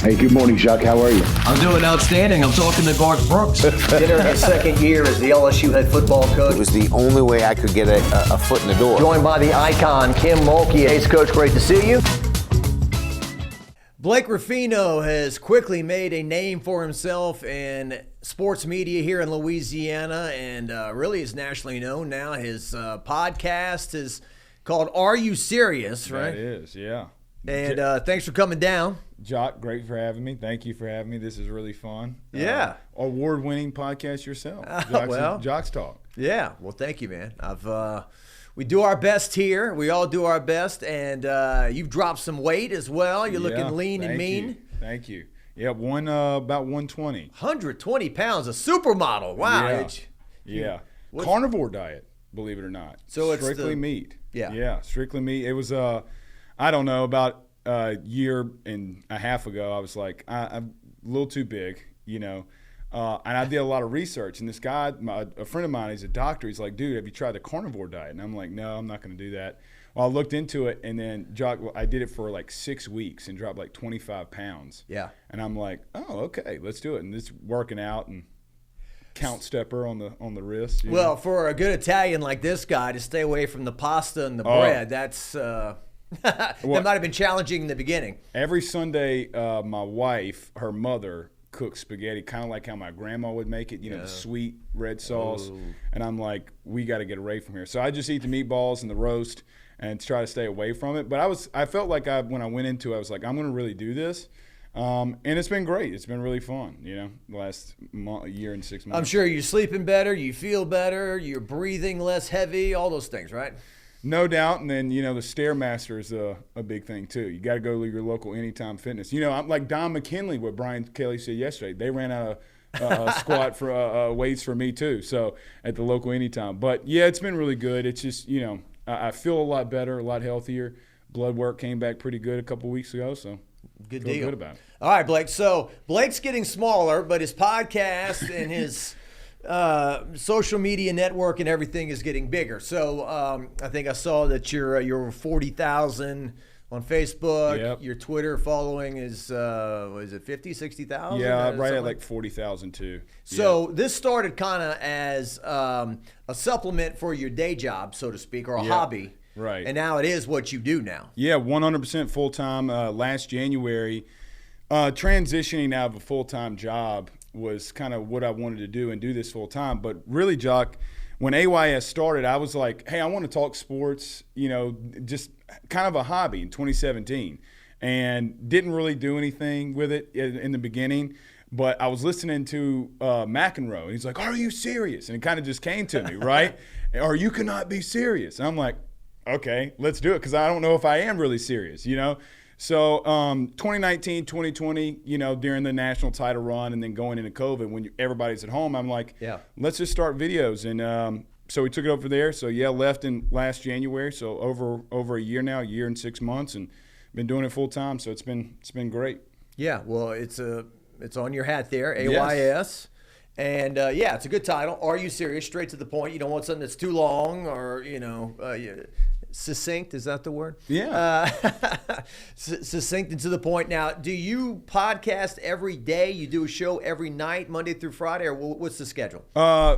Hey, good morning, Jacques. How are you? I'm doing outstanding. I'm talking to Garth Brooks. Entering his second year as the LSU head football coach. It was the only way I could get a foot in the door. Joined by the icon, Kim Mulkey. Hey, Coach, great to see you. Blake Ruffino has quickly made a name for himself in sports media here in Louisiana and really is nationally known now. His podcast is called Are You Serious, right? That is, yeah. And thanks for coming down. Jock, great for having me. Thank you for having me. This is really fun. Yeah. Award-winning podcast yourself. Jock's Talk. Yeah. Well, thank you, man. We do our best here. We all do our best. And you've dropped some weight as well. You're looking lean and mean. Thank you. Yeah, about 120. 120 pounds, a supermodel. Wow. Yeah. Carnivore diet, believe it or not. So it's strictly meat. Yeah. Yeah, strictly meat. It was, I don't know, about a year and a half ago, I was like, I'm a little too big, you know. And I did a lot of research. And this guy, a friend of mine, he's a doctor. He's like, dude, have you tried the carnivore diet? And I'm like, no, I'm not going to do that. Well, I looked into it, and then I did it for like 6 weeks and dropped like 25 pounds. Yeah. And I'm like, oh, okay, let's do it. And this working out and count stepper on the wrist. Well, for a good Italian like this guy to stay away from the pasta and the bread, that's that might have been challenging in the beginning. Every Sunday, my wife, her mother, cooks spaghetti, kind of like how my grandma would make it, the sweet red sauce. Oh. And I'm like, we got to get away from here. So I just eat the meatballs and the roast and try to stay away from it. But I felt like when I went into it, I was like, I'm going to really do this. And it's been great. It's been really fun, the last year and 6 months. I'm sure you're sleeping better, you feel better, you're breathing less heavy, all those things, right? No doubt. And then, the Stairmaster is a big thing, too. You got to go to your local Anytime Fitness. I'm like Don McKinley, what Brian Kelly said yesterday. They ran out of squat for weights for me, too, so at the local Anytime. But, yeah, it's been really good. It's just, I feel a lot better, a lot healthier. Blood work came back pretty good a couple weeks ago, so good feel deal. Good about it. All right, Blake. So Blake's getting smaller, but his podcast and his social media network and everything is getting bigger. So I think I saw that you're 40,000 on Facebook. Yep. Your Twitter following is is it 50, 60,000? Yeah, right at like 40,000 too. So this started kind of as a supplement for your day job, so to speak, or a hobby. Right. And now it is what you do now. Yeah, 100% full-time. Last January, transitioning out of a full-time job was kind of what I wanted to do and do this full-time. But really, Jock, when AYS started, I was like, hey, I want to talk sports, just kind of a hobby in 2017. And didn't really do anything with it in the beginning. But I was listening to McEnroe, and he's like, are you serious? And it kind of just came to me, right? Or you cannot be serious. And I'm like, okay, let's do it, because I don't know if I am really serious, So 2019, 2020, during the national title run and then going into COVID when everybody's at home, I'm like, let's just start videos. And so we took it over there. So, left in last January. So over a year now, a year and 6 months, and been doing it full time. So it's been great. Yeah, well, it's on your hat there, AYS. Yes. And, it's a good title. Are You Serious? Straight to the point. You don't want something that's too long or, succinct. Is that the word? Yeah. Succinct and to the point. Now, do you podcast every day? You do a show every night, Monday through Friday, or what's the schedule?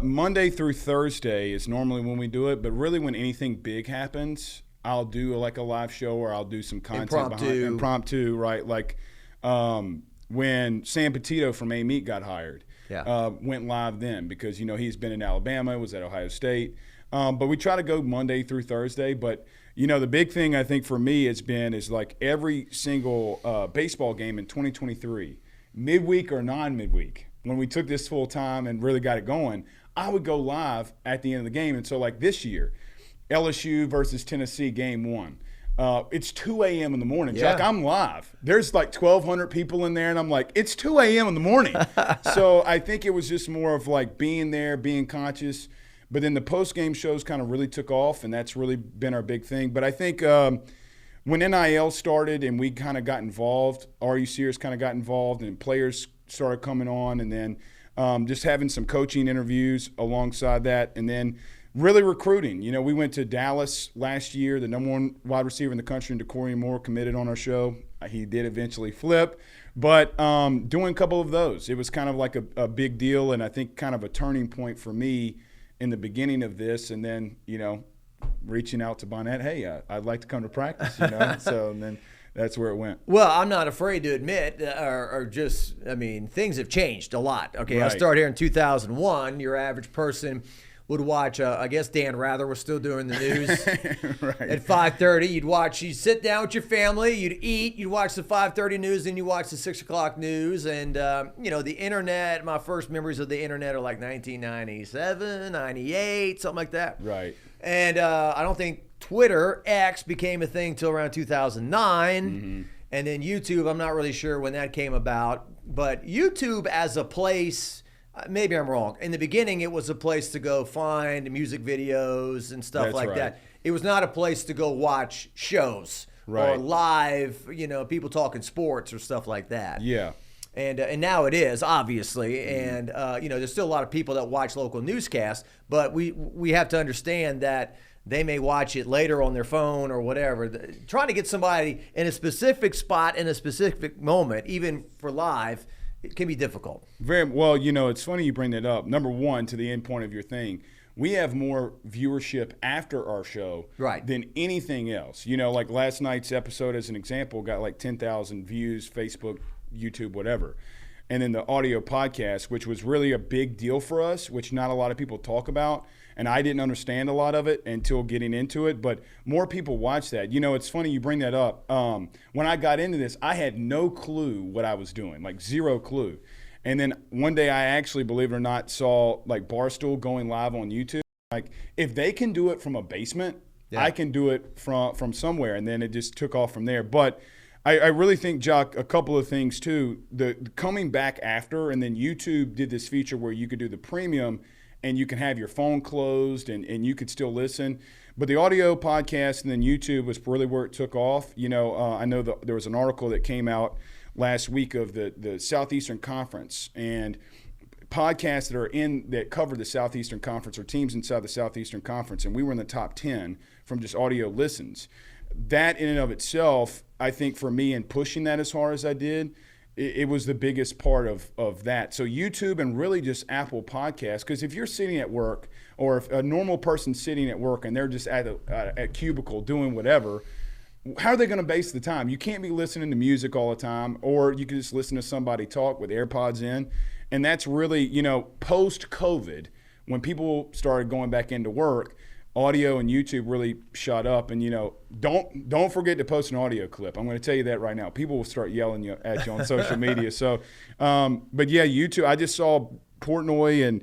Monday through Thursday is normally when we do it. But really when anything big happens, I'll do like a live show or I'll do some content impromptu, right? Like when Sam Petito from A-Meat got hired. Went live then because, he's been in Alabama, was at Ohio State. But we try to go Monday through Thursday. But, the big thing I think for me is like every single baseball game in 2023, midweek or non-midweek, when we took this full time and really got it going, I would go live at the end of the game. And so like this year, LSU versus Tennessee game 1. It's 2 a.m. in the morning. Jack, I'm live. There's like 1,200 people in there, and I'm like, it's 2 a.m. in the morning. So I think it was just more of like being there, being conscious. But then the post-game shows kind of really took off, and that's really been our big thing. But I think when NIL started and we kind of got involved, Are You Serious kind of got involved, and players started coming on, and then just having some coaching interviews alongside that, and then really recruiting. We went to Dallas last year. The number 1 wide receiver in the country, DeCorian Moore, committed on our show. He did eventually flip. But doing a couple of those, it was kind of like a big deal, and I think kind of a turning point for me in the beginning of this, and then, reaching out to Bonnet, hey, I'd like to come to practice, so and then that's where it went. Well, I'm not afraid to admit, things have changed a lot. Okay, right. I started here in 2001. Your average person would watch, I guess Dan Rather was still doing the news right. at 5:30. You'd sit down with your family, you'd eat, you'd watch the 5:30 news, then you watch the 6 o'clock news. And, the internet, my first memories of the internet are like 1997, 98, something like that. Right. And I don't think Twitter, X, became a thing till around 2009. Mm-hmm. And then YouTube, I'm not really sure when that came about. But YouTube as a place, maybe I'm wrong. In the beginning, it was a place to go find music videos and stuff That's like right. that. It was not a place to go watch shows or live, people talking sports or stuff like that. Yeah. And now it is, obviously. And, there's still a lot of people that watch local newscasts, but we have to understand that they may watch it later on their phone or whatever. Trying to get somebody in a specific spot in a specific moment, even for live, it can be difficult. Very well. It's funny you bring that up. Number one, to the end point of your thing, we have more viewership after our show than anything else. Like last night's episode, as an example, got like 10,000 views, Facebook, YouTube, whatever. And then the audio podcast, which was really a big deal for us, which not a lot of people talk about. And I didn't understand a lot of it until getting into it, but more people watch that. It's funny you bring that up. When I got into this, I had no clue what I was doing, like zero clue. And then one day I actually, believe it or not, saw like Barstool going live on YouTube. Like, if they can do it from a basement, I can do it from somewhere. And then it just took off from there. But I really think, Jock, a couple of things too. The coming back after, and then YouTube did this feature where you could do the premium and you can have your phone closed and you could still listen. But the audio podcast and then YouTube was really where it took off. I know there was an article that came out last week of the Southeastern Conference, and podcasts that cover the Southeastern Conference or teams inside the Southeastern Conference, and we were in the top 10 from just audio listens. That in and of itself, I think for me in pushing that as hard as I did, it was the biggest part of that. So YouTube and really just Apple Podcasts, because if you're sitting at work, or if a normal person's sitting at work and they're just at a cubicle doing whatever, how are they going to base the time? You can't be listening to music all the time, or you can just listen to somebody talk with AirPods in. And that's really, post-COVID, when people started going back into work, audio and YouTube really shot up. And, don't forget to post an audio clip. I'm going to tell you that right now. People will start yelling at you on social media. So, but yeah, YouTube, I just saw Portnoy and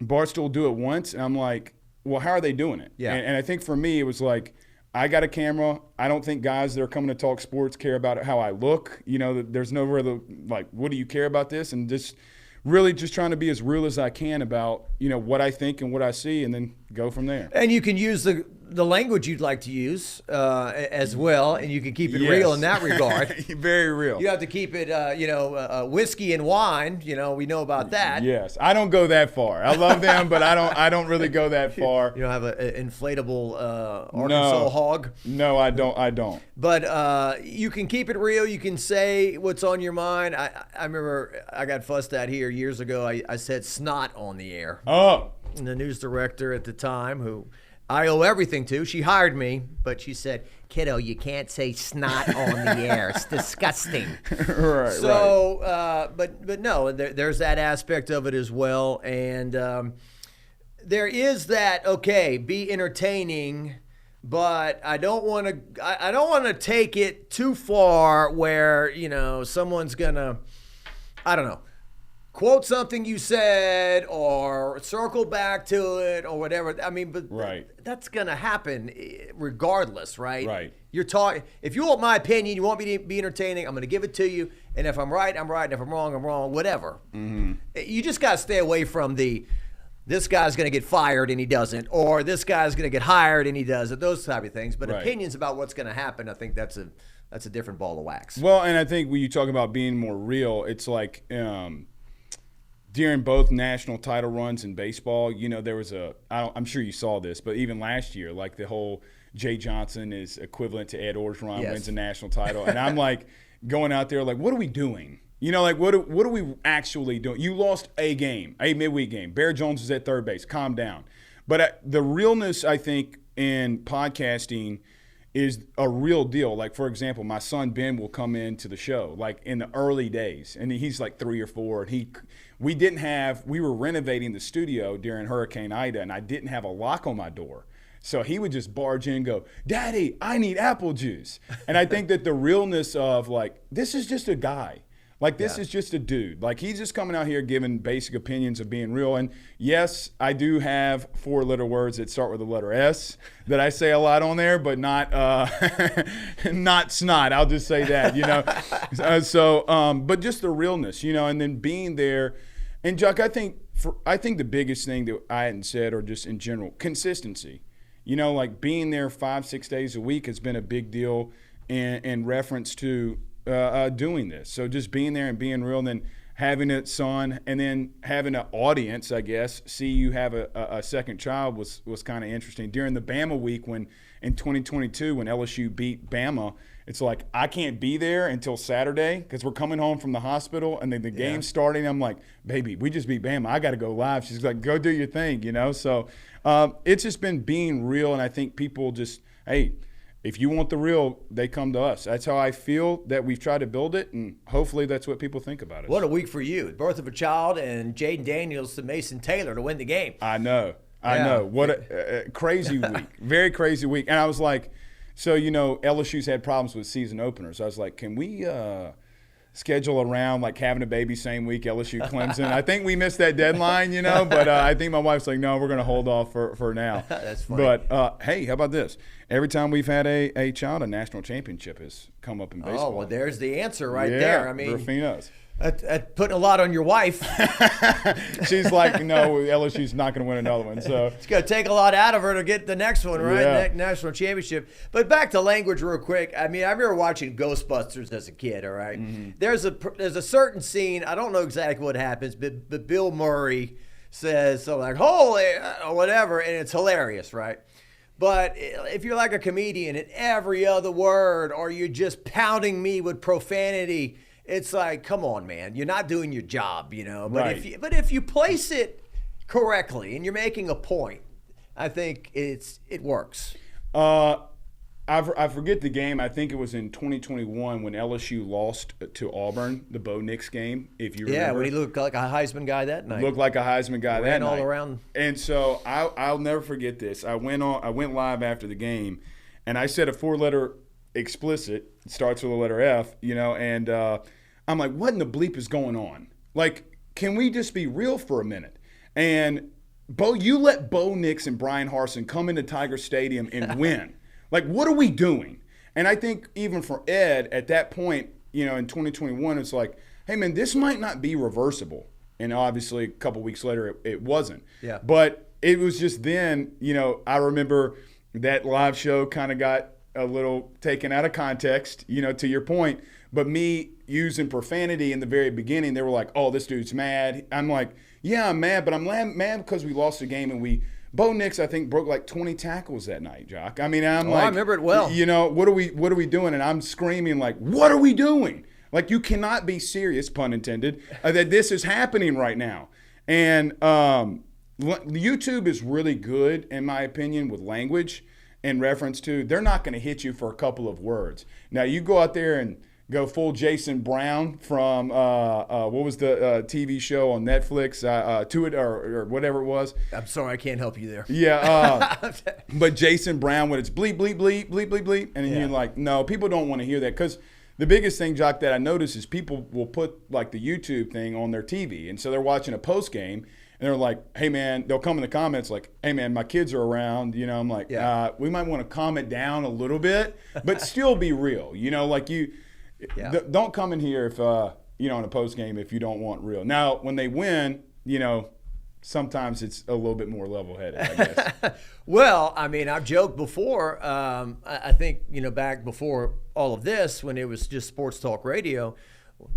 Barstool do it once, and I'm like, well, how are they doing it? Yeah. And I think for me, it was like, I got a camera. I don't think guys that are coming to talk sports care about how I look. There's no real, like, what do you care about this? And just really just trying to be as real as I can about, what I think and what I see, and then go from there. And you can use the language you'd like to use as well, and you can keep it real in that regard. Very real. You have to keep it, whiskey and wine. We know about that. Yes, I don't go that far. I love them, but I don't really go that far. You don't have an inflatable Arkansas hog? No, I don't. But you can keep it real. You can say what's on your mind. I remember I got fussed at here years ago. I said snot on the air. Oh. And the news director at the time, who I owe everything to, she hired me, but she said, "Kiddo, you can't say snot on the air. It's disgusting." Right. So, but no, there's that aspect of it as well, and there is that. Okay, be entertaining, but I don't want to take it too far where someone's gonna, I don't know, quote something you said or circle back to it or whatever. I mean, but that's going to happen regardless, right? Right. You're talking. If you want my opinion, you want me to be entertaining, I'm going to give it to you. And if I'm right, I'm right. And if I'm wrong, whatever. Mm-hmm. You just got to stay away from this guy's going to get fired and he doesn't, or this guy's going to get hired and he doesn't, those type of things. But opinions about what's going to happen, I think that's a different ball of wax. Well, and I think when you talk about being more real, it's like during both national title runs in baseball, there was I'm sure you saw this, but even last year, like the whole Jay Johnson is equivalent to Ed Orgeron wins a national title. And I'm like going out there like, what are we doing? You know, like what are we actually doing? You lost a midweek game. Bear Jones was at third base. Calm down. But the realness, I think, in podcasting is a real deal. Like, for example, my son Ben will come into the show like in the early days, and he's like 3 or 4, and we were renovating the studio during Hurricane Ida, and I didn't have a lock on my door. So he would just barge in and go, "Daddy, I need apple juice." And I think that the realness of like, this is just a guy. Like, this is just a dude. Like, he's just coming out here giving basic opinions of being real. And yes, I do have 4-letter words that start with the letter S that I say a lot on there, but not not snot. I'll just say that, you know. But just the realness, you know, and then being there. And, Chuck, I think the biggest thing that I hadn't said, or just in general, consistency. You know, like being there 5-6 days a week has been a big deal in reference to doing this. So just being there and being real, and then having a son, and then having an audience, I guess, see you have a second child was kind of interesting. During the Bama week in 2022 when LSU beat Bama, it's like I can't be there until Saturday because we're coming home from the hospital, and then the game's starting. I'm like, baby, we just beat Bama. I got to go live. She's like, go do your thing, you know? So it's just been being real, and I think people just, hey, if you want the real, they come to us. That's how I feel that we've tried to build it, and hopefully that's what people think about it. What a week for you. Birth of a child and Jaden Daniels to Mason Taylor to win the game. I know. What a crazy week. Very crazy week. And I was like, so, you know, LSU's had problems with season openers. I was like, can we schedule around like having a baby same week, LSU Clemson? I think we missed that deadline, you know, but I think my wife's like, no, we're going to hold off for now. That's funny. But hey, how about this? Every time we've had a child, a national championship has come up in baseball. Oh, well, there's the answer right there. I mean, Ruffino's. Putting a lot on your wife. She's like, no, LSU's not going to win another one. So it's going to take a lot out of her to get the next one, right? Yeah. National championship. But back to language real quick. I mean, I remember watching Ghostbusters as a kid, all right? Mm-hmm. There's a certain scene, I don't know exactly what happens, but Bill Murray says something like, holy, or whatever, and it's hilarious, right? But if you're like a comedian and every other word, or you're just pounding me with profanity, it's like, come on, man, you're not doing your job, you know. But right. if you place it correctly and you're making a point, I think it works. I forget the game. I think it was in 2021 when LSU lost to Auburn, the Bo Nix game, if you remember. Yeah, when he looked like a Heisman guy that night. Looked like a Heisman guy that night. Ran all around. And so I'll never forget this. I went live after the game, and I said a 4-letter explicit. It starts with the letter F, you know, and I'm like, what in the bleep is going on? Like, can we just be real for a minute? And you let Bo Nix and Brian Harsin come into Tiger Stadium and win. Like, what are we doing? And I think even for Ed at that point, you know, in 2021, it's like, hey, man, this might not be reversible. And obviously a couple weeks later, it wasn't. Yeah. But it was just then, you know, I remember that live show kind of got a little taken out of context, you know, to your point. But me using profanity in the very beginning, they were like, oh, this dude's mad. I'm like, yeah, I'm mad, but I'm mad because we lost the game, and Bo Nix, I think, broke like 20 tackles that night, Jock. I mean, I'm like, I remember it well. You know, what are we doing? And I'm screaming like, what are we doing? Like, you cannot be serious, pun intended, that this is happening right now. And YouTube is really good, in my opinion, with language in reference to, they're not going to hit you for a couple of words. Now, you go out there and go full Jason Brown from what was the TV show on Netflix, To It or whatever it was. I'm sorry, I can't help you there. Yeah, but Jason Brown when it's bleep, bleep, bleep, bleep, bleep, bleep. And you're like, no, people don't want to hear that. Because the biggest thing, Jock, that I notice is people will put like the YouTube thing on their TV. And so they're watching a post game. And they're like, hey, man, they'll come in the comments like, hey, man, my kids are around. You know, I'm like, we might want to calm it down a little bit, but still be real. You know, like don't come in here if, you know, in a post game if you don't want real. Now, when they win, you know, sometimes it's a little bit more level-headed, I guess. Well, I mean, I've joked before. I think, you know, back before all of this, when it was just sports talk radio,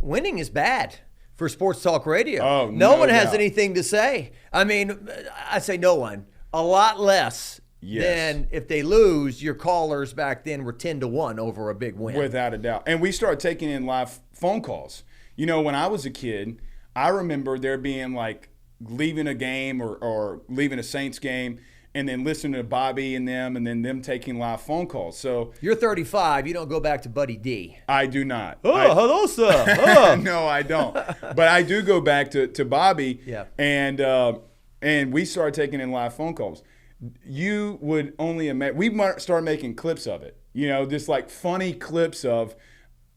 winning is bad for sports talk radio. Oh, no one has doubt. anything to say. I mean, I say no one. A lot less than if they lose. Your callers back then were 10-1 over a big win. Without a doubt. And we started taking in live phone calls. You know, when I was a kid, I remember there being like leaving a game or leaving a Saints game and then listening to Bobby and them taking live phone calls. So you're 35. You don't go back to Buddy D. I do not. Hello, sir. No, I don't. But I do go back to Bobby. Yeah. And we started taking in live phone calls. You would only imagine. We might start making clips of it. You know, just like funny clips of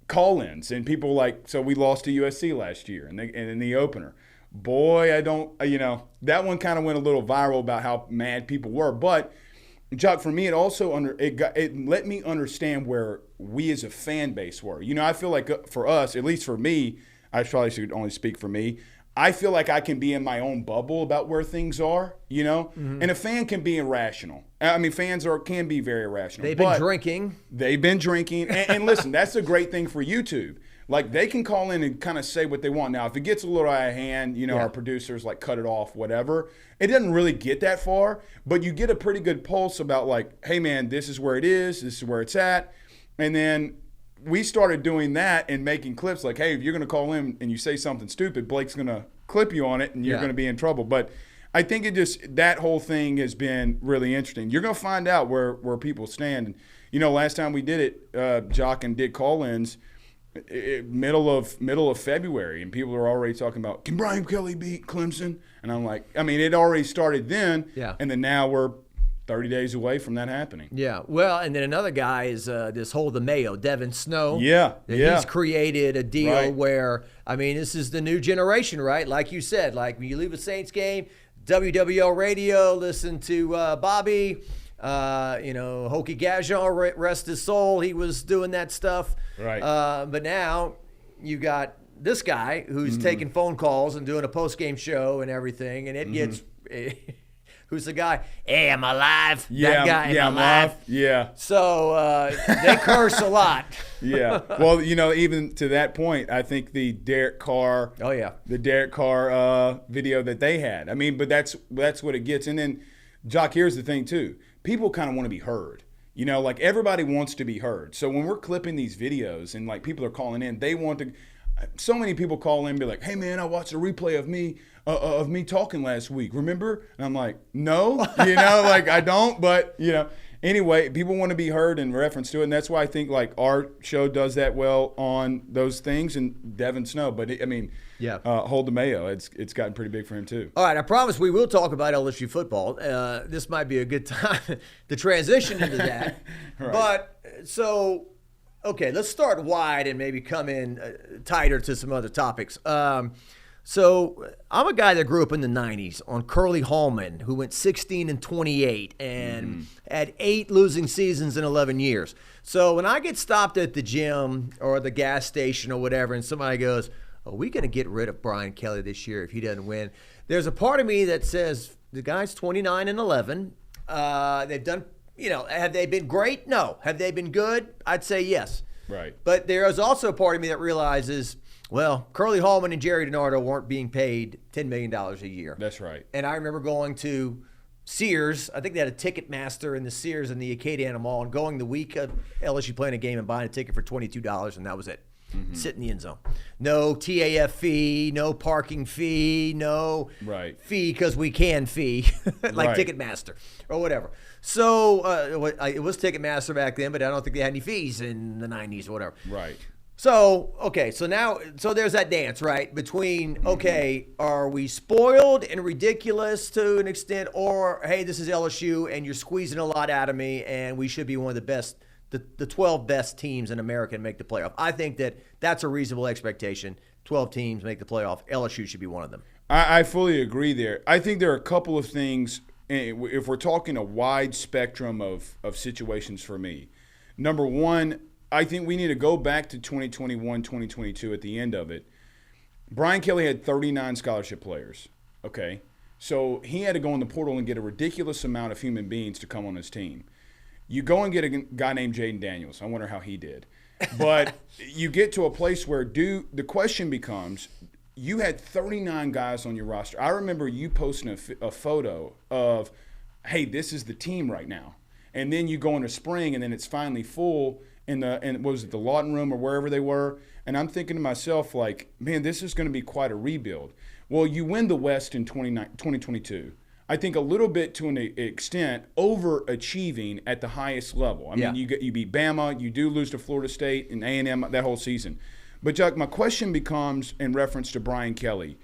call-ins and people like. So we lost to USC last year and in the opener. Boy, I don't, that one kind of went a little viral about how mad people were. But, Jock, for me, it let me understand where we as a fan base were. You know, I feel like for us, at least for me, I probably should only speak for me, I feel like I can be in my own bubble about where things are, you know? Mm-hmm. And a fan can be irrational. I mean, fans can be very irrational. They've been drinking. They've been drinking. And listen, that's a great thing for YouTube. Like, they can call in and kind of say what they want. Now, if it gets a little out of hand, our producers, like, cut it off, whatever. It doesn't really get that far, but you get a pretty good pulse about, like, hey, man, this is where it is. This is where it's at. And then we started doing that and making clips like, hey, if you're going to call in and you say something stupid, Blake's going to clip you on it and you're going to be in trouble. But I think that whole thing has been really interesting. You're going to find out where people stand. You know, last time we did it, Jock and did call-ins, middle of February, and people are already talking about, can Brian Kelly beat Clemson? And I'm like, I mean, it already started then, and then now we're 30 days away from that happening. Yeah, well, and then another guy is this Hold the Mayo, Devin Snow. Yeah. He's created a deal where, I mean, this is the new generation, right? Like you said, like when you leave a Saints game, WWL radio, listen to Bobby, Hokie Gajon, rest his soul, he was doing that stuff. Right. But now you got this guy who's taking phone calls and doing a post-game show and everything, and it gets who's the guy? Hey, I'm alive. Yeah, that guy, I'm alive. Yeah. So they curse a lot. Yeah. Well, even to that point, I think the Derek Carr. Oh yeah. The Derek Carr video that they had. I mean, but that's what it gets. And then, Jock, here's the thing too. People kind of want to be heard. Like everybody wants to be heard. So when we're clipping these videos and like people are calling in, they want to. So many people call in and be like, hey man, I watched a replay of me talking last week. Remember? And I'm like, no, like I don't. But anyway, people want to be heard in reference to it, and that's why I think like our show does that well on those things. And Devin Snow, but Hold the Mayo. It's gotten pretty big for him too. All right, I promise we will talk about LSU football. This might be a good time to transition into that. Right. But so. Okay, let's start wide and maybe come in tighter to some other topics. So I'm a guy that grew up in the 90s on Curly Hallman, who went 16-28 and had 8 losing seasons in 11 years. So when I get stopped at the gym or the gas station or whatever and somebody goes, are we going to get rid of Brian Kelly this year if he doesn't win? There's a part of me that says the guy's 29-11. They've done have they been great? No. Have they been good? I'd say yes. Right. But there is also a part of me that realizes, well, Curly Hallman and Jerry DiNardo weren't being paid $10 million a year. That's right. And I remember going to Sears. I think they had a Ticketmaster in the Sears in the Acadiana Mall and going the week of LSU playing a game and buying a ticket for $22, and that was it. Sit in the end zone. No TAF fee, no parking fee, no fee because we can fee, like Ticketmaster or whatever. So it was Ticketmaster back then, but I don't think they had any fees in the 90s or whatever. Right. So, okay, so there's that dance, right, between, okay, are we spoiled and ridiculous to an extent, or, hey, this is LSU and you're squeezing a lot out of me and we should be one of the best, the 12 best teams in America and make the playoff. I think that's a reasonable expectation. 12 teams make the playoff. LSU should be one of them. I fully agree there. I think there are a couple of things, if we're talking a wide spectrum of situations for me. Number one, I think we need to go back to 2021, 2022 at the end of it. Brian Kelly had 39 scholarship players, okay? So he had to go in the portal and get a ridiculous amount of human beings to come on his team. You go and get a guy named Jaden Daniels. I wonder how he did. But you get to a place where the question becomes, you had 39 guys on your roster. I remember you posting a photo of, hey, this is the team right now. And then you go into spring and then it's finally full what was it, the Lawton Room or wherever they were, and I'm thinking to myself, like, man, this is going to be quite a rebuild. Well, you win the West in 2022. I think a little bit to an extent overachieving at the highest level. I mean, you beat Bama, you do lose to Florida State and A&M that whole season. But, Chuck, my question becomes in reference to Brian Kelly.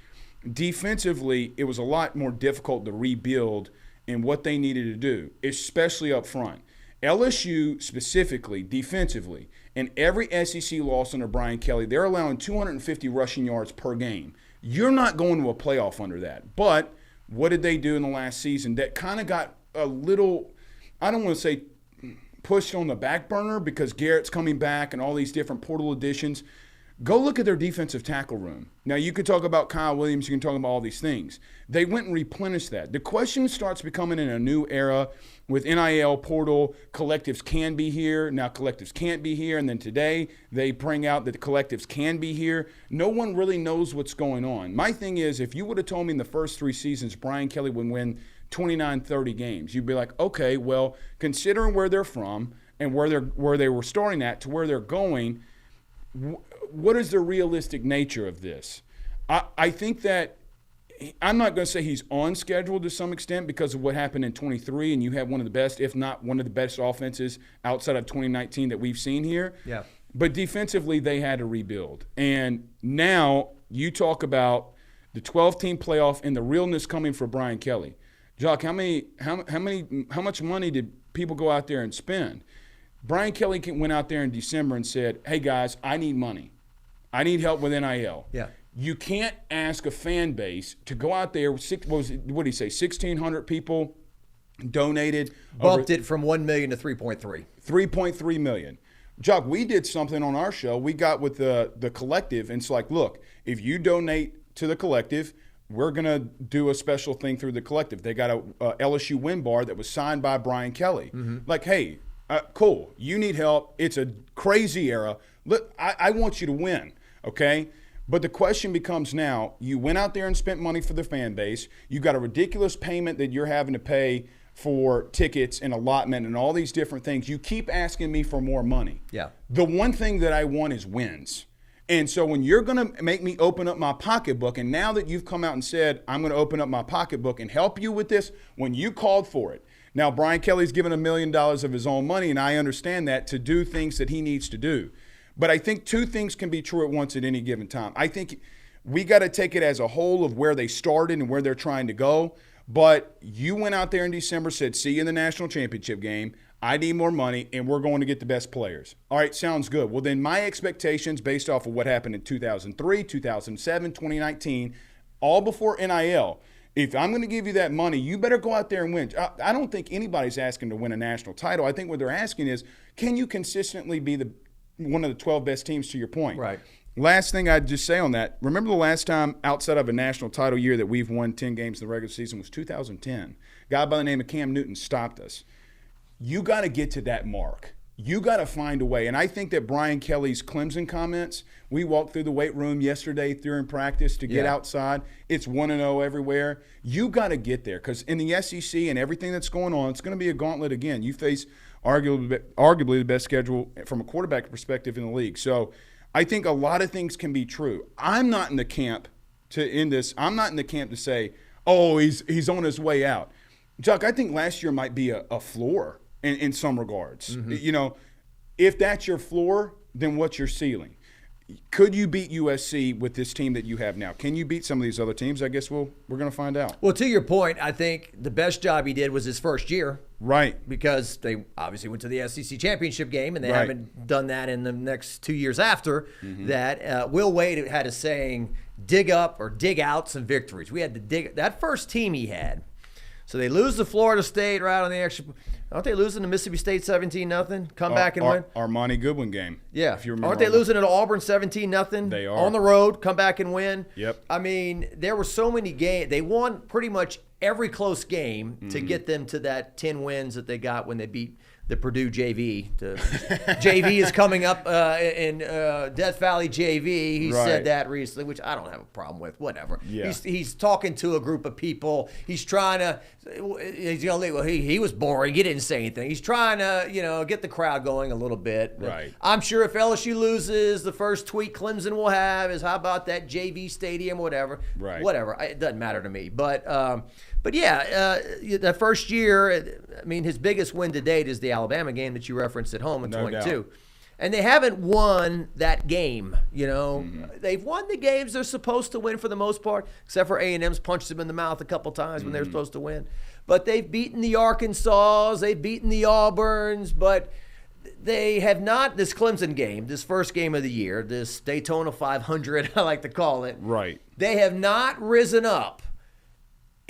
Defensively, it was a lot more difficult to rebuild in what they needed to do, especially up front. LSU specifically, defensively, in every SEC loss under Brian Kelly, they're allowing 250 rushing yards per game. You're not going to a playoff under that. But what did they do in the last season that kind of got a little, I don't want to say pushed on the back burner because Garrett's coming back and all these different portal additions. Go look at their defensive tackle room. Now, you could talk about Kyle Williams. You can talk about all these things. They went and replenished that. The question starts becoming in a new era with NIL, portal, collectives can be here. Now collectives can't be here. And then today they bring out that the collectives can be here. No one really knows what's going on. My thing is, if you would have told me in the first 3 seasons Brian Kelly would win 29, 30 games, you'd be like, okay, well, considering where they're from and where they were starting at to where they're going, what is the realistic nature of this? I think that I'm not going to say he's on schedule to some extent because of what happened in 23, and you have one of the best, if not one of the best offenses outside of 2019 that we've seen here. Yeah. But defensively, they had to rebuild. And now you talk about the 12-team playoff and the realness coming for Brian Kelly. Jock, how much money did people go out there and spend? Brian Kelly went out there in December and said, hey, guys, I need money. I need help with NIL. Yeah. You can't ask a fan base to go out there. What did he say? 1,600 people donated. Bumped it from 1 million to 3.3. 3.3 million. Jock, we did something on our show. We got with the collective, and it's like, look, if you donate to the collective, we're going to do a special thing through the collective. They got a LSU win bar that was signed by Brian Kelly. Mm-hmm. Like, hey, cool, you need help. It's a crazy era. Look, I want you to win, okay? But the question becomes now, you went out there and spent money for the fan base. You got a ridiculous payment that you're having to pay for tickets and allotment and all these different things. You keep asking me for more money. Yeah. The one thing that I want is wins. And so when you're going to make me open up my pocketbook, and now that you've come out and said, I'm going to open up my pocketbook and help you with this, when you called for it. Now, Brian Kelly's given $1 million of his own money, and I understand that, to do things that he needs to do. But I think 2 things can be true at once at any given time. I think we got to take it as a whole of where they started and where they're trying to go. But you went out there in December, said, see you in the national championship game. I need more money, and we're going to get the best players. All right, sounds good. Well, then my expectations based off of what happened in 2003, 2007, 2019, all before NIL, if I'm going to give you that money, you better go out there and win. I don't think anybody's asking to win a national title. I think what they're asking is, can you consistently be one of the 12 best teams, to your point? Right. Last thing I'd just say on that, remember the last time outside of a national title year that we've won 10 games in the regular season was 2010. A guy by the name of Cam Newton stopped us. You got to get to that mark. You got to find a way. And I think that Brian Kelly's Clemson comments, we walked through the weight room yesterday during practice to get outside. It's 1-0 everywhere. You got to get there because in the SEC and everything that's going on, it's going to be a gauntlet again. You face arguably the best schedule from a quarterback perspective in the league. So I think a lot of things can be true. I'm not in the camp to end this. I'm not in the camp to say, oh, he's on his way out. Chuck, I think last year might be a floor in some regards. Mm-hmm. You know, if that's your floor, then what's your ceiling? Could you beat USC with this team that you have now? Can you beat some of these other teams? I guess we're going to find out. Well, to your point, I think the best job he did was his first year. Right. Because they obviously went to the SEC championship game, and they haven't done that in the next 2 years after that. Will Wade had a saying, dig up or dig out some victories. We had to dig – that first team he had. So they lose to Florida State right on the extra – aren't they losing to Mississippi State 17-0? Come back and win. Armani Goodwin game. Yeah. If you remember. Aren't they losing to Auburn 17-0? They are. On the road, come back and win. Yep. I mean, there were so many games. They won pretty much every close game to get them to that 10 wins that they got when they beat the Purdue JV. JV is coming up in Death Valley JV. He said that recently, which I don't have a problem with. Whatever. Yeah. He's talking to a group of people. He's trying to. He's gonna. Well, he was boring. He didn't say anything. He's trying to get the crowd going a little bit. Right. I'm sure if LSU loses, the first tweet Clemson will have is, "How about that JV stadium?" Whatever. Right. Whatever. It doesn't matter to me. But yeah, the first year, I mean, his biggest win to date is the Alabama game that you referenced at home in 22. And they haven't won that game, They've won the games they're supposed to win for the most part, except for A&M's punched them in the mouth a couple times when they were supposed to win. But they've beaten the Arkansas, they've beaten the Auburns, but they have not, this Clemson game, this first game of the year, this Daytona 500, I like to call it. Right. They have not risen up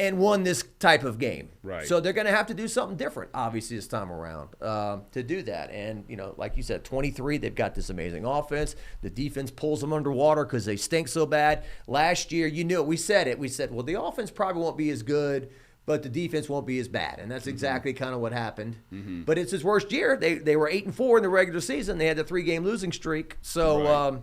and won this type of game. Right. So they're going to have to do something different, obviously, this time around to do that. And, like you said, 23, they've got this amazing offense. The defense pulls them underwater because they stink so bad. Last year, you knew it. We said it. We said, well, the offense probably won't be as good, but the defense won't be as bad. And that's exactly kind of what happened. But it's his worst year. They were 8-4 in the regular season. They had the 3-game losing streak. So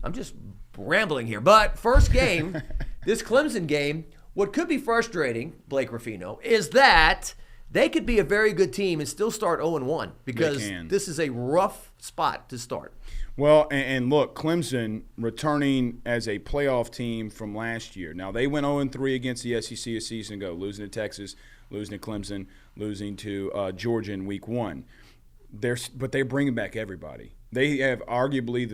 I'm just rambling here. But first game, this Clemson game, what could be frustrating, Blake Ruffino, is that they could be a very good team and still start 0-1 because this is a rough spot to start. Well, and look, Clemson returning as a playoff team from last year. Now, they went 0-3 against the SEC a season ago, losing to Texas, losing to Clemson, losing to Georgia in week 1. But they're bringing back everybody. They have arguably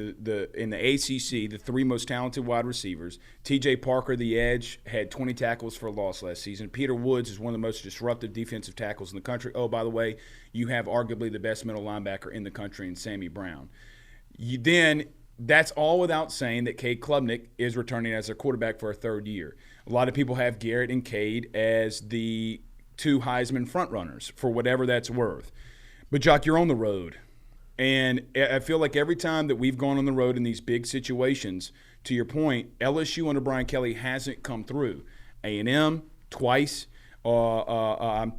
in the ACC the 3 most talented wide receivers. T.J. Parker, the edge, had 20 tackles for a loss last season. Peter Woods is one of the most disruptive defensive tackles in the country. Oh, by the way, you have arguably the best middle linebacker in the country in Sammy Brown. That's all without saying that Cade Klubnik is returning as a quarterback for a 3rd year. A lot of people have Garrett and Cade as the 2 Heisman frontrunners for whatever that's worth. But, Jock, you're on the road. And I feel like every time that we've gone on the road in these big situations, to your point, LSU under Brian Kelly hasn't come through. A&M twice. I'm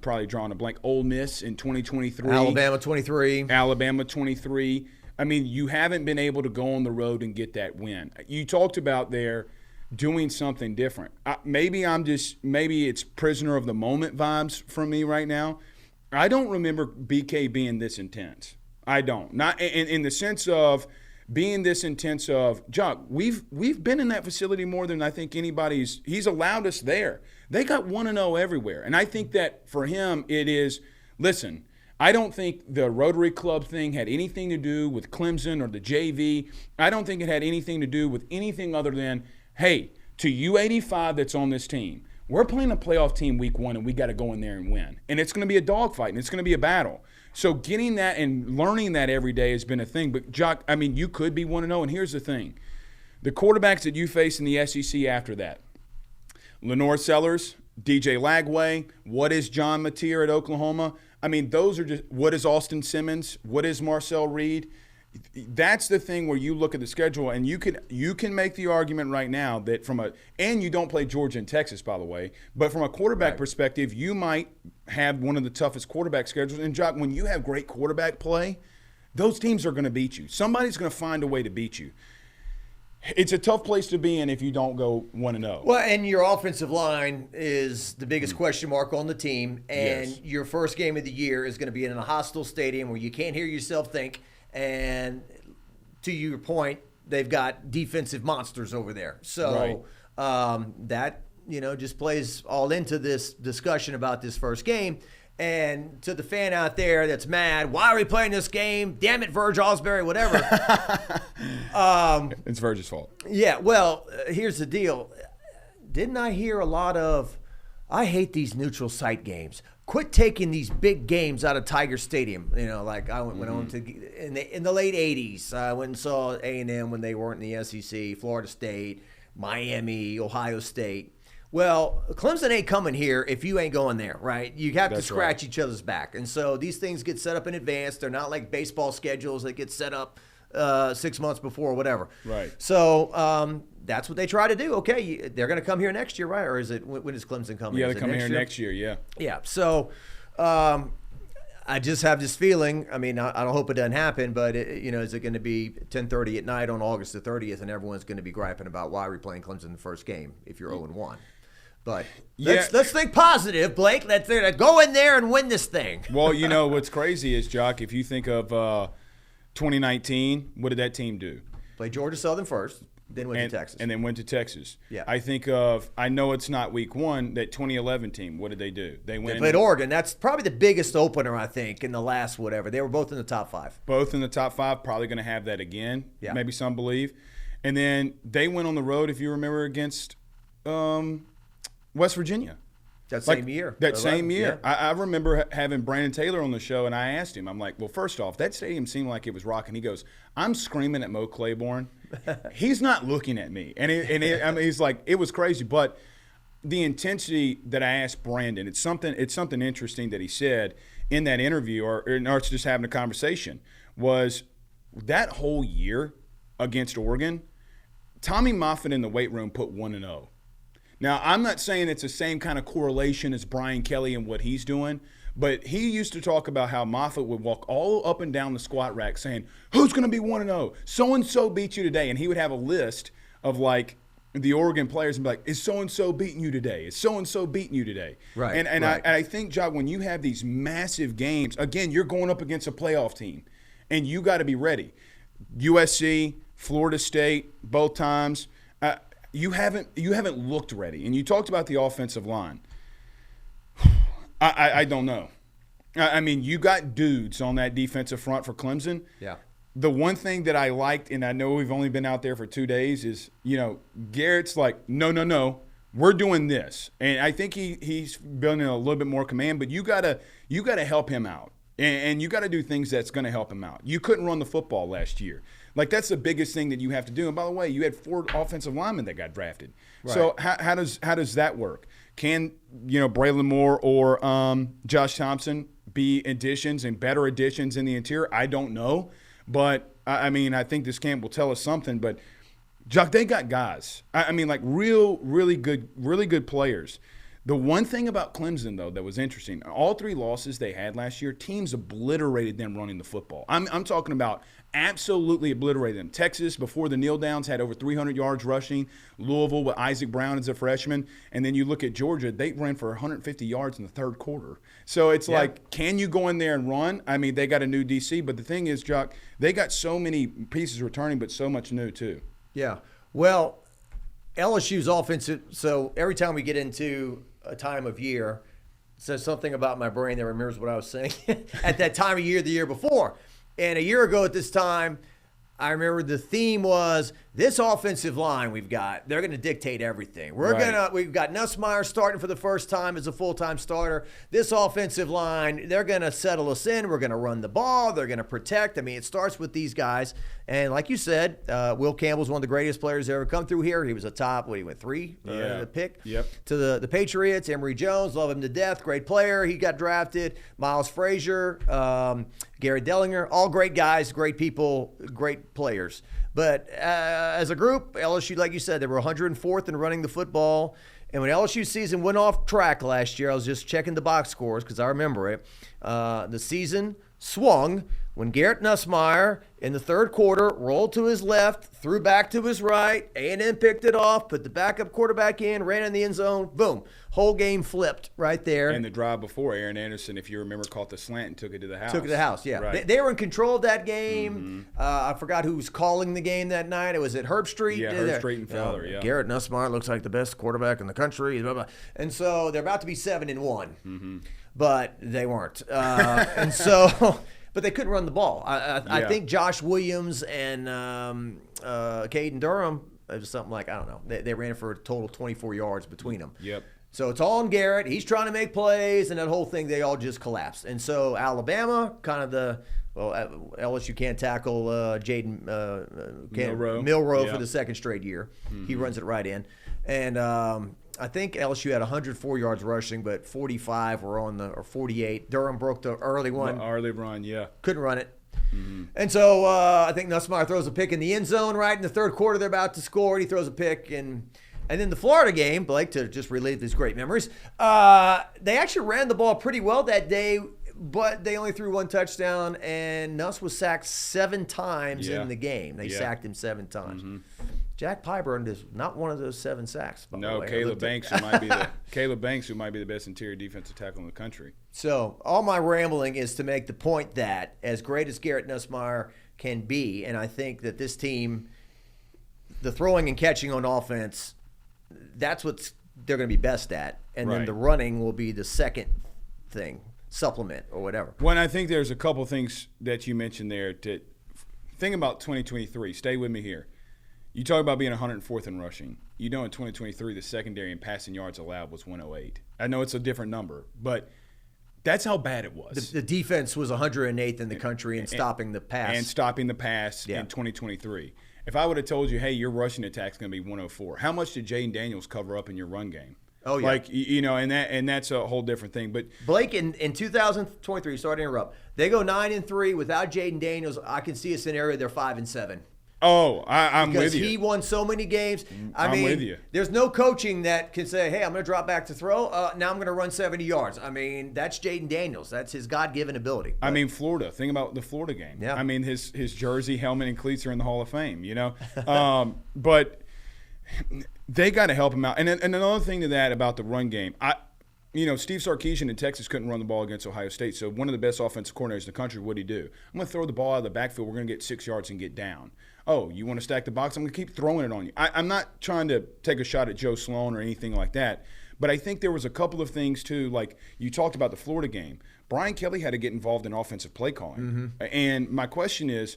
probably drawing a blank. Ole Miss in 2023. Alabama 23. I mean, you haven't been able to go on the road and get that win. You talked about there doing something different. Maybe it's prisoner of the moment vibes from me right now. I don't remember BK being this intense. I don't. Not in the sense of being this intense of, Jock, we've been in that facility more than I think he's allowed us there. They got 1-0 everywhere. And I think that for him it is, listen, I don't think the Rotary Club thing had anything to do with Clemson or the JV. I don't think it had anything to do with anything other than, hey, to U85 that's on this team, we're playing a playoff team week 1 and we got to go in there and win. And it's going to be a dogfight and it's going to be a battle. So getting that and learning that every day has been a thing. But, Jock, I mean, you could be 1-0. And here's the thing. The quarterbacks that you face in the SEC after that, Lenore Sellers, DJ Lagway, what is John Mateer at Oklahoma? I mean, those are just – what is Austin Simmons? What is Marcel Reed? That's the thing where you look at the schedule and you can make the argument right now that and you don't play Georgia and Texas, by the way, but from a quarterback perspective, you might have one of the toughest quarterback schedules. And, Jock, when you have great quarterback play, those teams are going to beat you. Somebody's going to find a way to beat you. It's a tough place to be in if you don't go 1-0. Well, and your offensive line is the biggest question mark on the team, and your first game of the year is going to be in a hostile stadium where you can't hear yourself think. And to your point, they've got defensive monsters over there. So that, just plays all into this discussion about this first game. And to the fan out there that's mad, why are we playing this game? Damn it, Verge Osbury, whatever. It's Verge's fault. Yeah, well, here's the deal. Didn't I hear a lot of, I hate these neutral site games. Quit taking these big games out of Tiger Stadium. Like I went on to in the late 80s. I went and saw A&M when they weren't in the SEC, Florida State, Miami, Ohio State. Well, Clemson ain't coming here if you ain't going there, right? You have to scratch each other's back. And so these things get set up in advance. They're not like baseball schedules that get set up 6 months before or whatever. Right. So that's what they try to do. Okay, they're going to come here next year, right? Or is it when is Clemson coming? Yeah, they come here next year, yeah. Yeah, so I just have this feeling. I mean, I don't hope it doesn't happen, but is it going to be 10:30 at night on August the 30th, and everyone's going to be griping about why we're playing Clemson in the first game if you're 0-1? But let's think positive, Blake. Let's go in there and win this thing. Well, what's crazy is, Jock, if you think of 2019, what did that team do? Play Georgia Southern first. Then went to Texas. And then went to Texas. Yeah. I know it's not week one, that 2011 team, what did they do? They played Oregon. That's probably the biggest opener, I think, in the last whatever. They were both in the top 5. Both in the top 5, probably going to have that again, maybe some believe. And then they went on the road, if you remember, against West Virginia. That same year. That same year. Yeah. I remember having Brandon Taylor on the show, and I asked him, I'm like, well, first off, that stadium seemed like it was rocking. He goes, I'm screaming at Mo Claiborne. He's not looking at me. And he's like, it was crazy. But the intensity that I asked Brandon, it's something interesting that he said in that interview, or it's just having a conversation, was that whole year against Oregon, Tommy Moffitt in the weight room put 1-0. Now, I'm not saying it's the same kind of correlation as Brian Kelly and what he's doing, but he used to talk about how Moffitt would walk all up and down the squat rack saying, who's going to be 1-0? So-and-so beat you today. And he would have a list of, like, the Oregon players and be like, is so-and-so beating you today? Is so-and-so beating you today? Right. And right. I think, John, when you have these massive games, again, you're going up against a playoff team, and you got to be ready. USC, Florida State, both times. You haven't looked ready. And you talked about the offensive line. I don't know. I mean, you got dudes on that defensive front for Clemson. Yeah. The one thing that I liked, and I know we've only been out there for 2 days, is, Garrett's like, no, we're doing this. And I think he's building a little bit more command, but you gotta help him out. And you got to do things that's going to help him out. You couldn't run the football last year. Like, that's the biggest thing that you have to do. And by the way, you had 4 offensive linemen that got drafted. Right. So how does that work? Can Braylon Moore or Josh Thompson be additions and better additions in the interior? I don't know, but I mean, I think this camp will tell us something. But Jock, they got guys. I mean, like really good players. The one thing about Clemson, though, that was interesting, all 3 losses they had last year, teams obliterated them running the football. I'm talking about absolutely obliterated them. Texas, before the kneel downs, had over 300 yards rushing. Louisville with Isaac Brown as a freshman. And then you look at Georgia, they ran for 150 yards in the third quarter. So it's like, can you go in there and run? I mean, they got a new DC. But the thing is, Jock, they got so many pieces returning, but so much new, too. Yeah. Well, LSU's offensive, so every time we get into a time of year, it says something about my brain that remembers what I was saying at that time of year the year before. And a year ago at this time, I remember the theme was this offensive line we've got, they're going to dictate everything. We've got Nussmeier starting for the first time as a full-time starter. This offensive line, they're going to settle us in. We're going to run the ball. They're going to protect. I mean, it starts with these guys. And like you said, Will Campbell's one of the greatest players to ever come through here. He was a top, he went 3 pick to the Patriots. Emory Jones, love him to death, great player. He got drafted. Miles Frazier, Garrett Dellinger, all great guys, great people, great players. But as a group, LSU, like you said, they were 104th in running the football. And when LSU season went off track last year, I was just checking the box scores because I remember it. The season swung when Garrett Nussmeier in the third quarter rolled to his left, threw back to his right, A&M picked it off, put the backup quarterback in, ran in the end zone, boom. Whole game flipped right there. And the drive before, Aaron Anderson, if you remember, caught the slant and took it to the house. Took it to the house, yeah. Right. They were in control of that game. Mm-hmm. I forgot who was calling the game that night. It was at Herb Street. Yeah, Herb Street and Fowler, yeah. Garrett Nussmeier looks like the best quarterback in the country. Blah, blah. And so they're about to be 7-1. Mm-hmm. But they weren't. And so... But they couldn't run the ball. I think Josh Williams and Caden Durham, it was something like, I don't know, they ran for a total of 24 yards between them. Yep. So it's all on Garrett. He's trying to make plays, and that whole thing, they all just collapsed. And so Alabama, kind of LSU can't tackle Jaden Milroe for the second straight year. Mm-hmm. He runs it right in. And I think LSU had 104 yards rushing, but 45 were or 48. Durham broke the early one. Early run, yeah. Couldn't run it. Mm-hmm. And so I think Nussmeier throws a pick in the end zone right in the third quarter. They're about to score, and he throws a pick. And then the Florida game, Blake, to just relive these great memories, they actually ran the ball pretty well that day But they only threw 1 touchdown, and Nuss was sacked 7 times in the game. They sacked him 7 times. Mm-hmm. Jack Pyburn is not one of those 7 sacks. No, Caleb Banks, who might be the best interior defensive tackle in the country. So all my rambling is to make the point that as great as Garrett Nussmeier can be, and I think that this team, the throwing and catching on offense, that's what they're going to be best at, and then the running will be the second thing, supplement or whatever. Well, and I think there's a couple things that you mentioned there. Think about 2023. Stay with me here. You talk about being 104th in rushing. You know, in 2023, the secondary in passing yards allowed was 108. I know it's a different number, but that's how bad it was. The defense was 108th in the country in stopping the pass. And stopping the pass in 2023. If I would have told you, hey, your rushing attack's going to be 104, how much did Jaden Daniels cover up in your run game? Oh, yeah. Like, you know, and that's a whole different thing. But Blake, in 2023, sorry to interrupt, they go 9-3 without Jaden Daniels. I can see a scenario they're 5-7. Oh, I'm with you. Because he won so many games. I'm with you. There's no coaching that can say, hey, I'm going to drop back to throw. Now I'm going to run 70 yards. I mean, that's Jaden Daniels. That's his God-given ability. I mean, Florida. Think about the Florida game. Yeah. I mean, his jersey, helmet, and cleats are in the Hall of Fame, you know. But they got to help him out. And another thing to that about the run game, Steve Sarkisian in Texas couldn't run the ball against Ohio State. So one of the best offensive coordinators in the country, what did he do? I'm going to throw the ball out of the backfield. We're going to get 6 yards and get down. Oh, you want to stack the box? I'm going to keep throwing it on you. I'm not trying to take a shot at Joe Sloan or anything like that. But I think there was a couple of things, too. Like you talked about the Florida game. Brian Kelly had to get involved in offensive play calling. Mm-hmm. And my question is,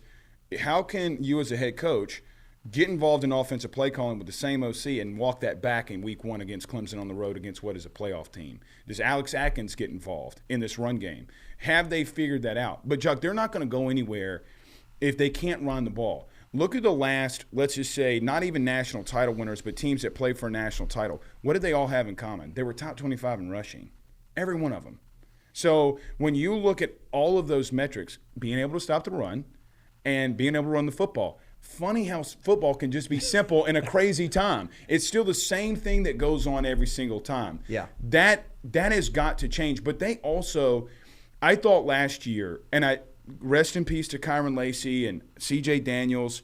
how can you as a head coach get involved in offensive play calling with the same OC and walk that back in week 1 against Clemson on the road against what is a playoff team? Does Alex Atkins get involved in this run game? Have they figured that out? But, Chuck, they're not going to go anywhere if they can't run the ball. Look at the last, let's just say, not even national title winners, but teams that played for a national title. What did they all have in common? They were top 25 in rushing, every one of them. So when you look at all of those metrics, being able to stop the run and being able to run the football, funny how football can just be simple in a crazy time. It's still the same thing that goes on every single time. Yeah. That has got to change. But they also, I thought last year, and rest in peace to Kyron Lacey and C.J. Daniels,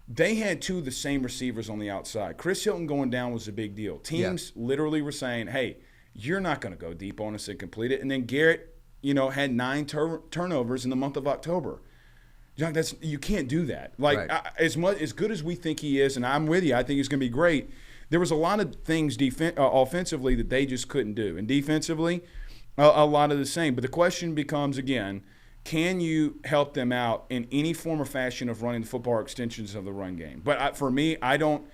they had 2 of the same receivers on the outside. Chris Hilton going down was a big deal. Teams literally were saying, hey, you're not going to go deep on us and complete it. And then Garrett, had 9 turnovers in the month of October. John, you can't do that. Like, as good as we think he is, and I'm with you, I think he's going to be great, there was a lot of things offensively that they just couldn't do. And defensively, a lot of the same. But the question becomes, again, can you help them out in any form or fashion of running the football or extensions of the run game? But for me, I don't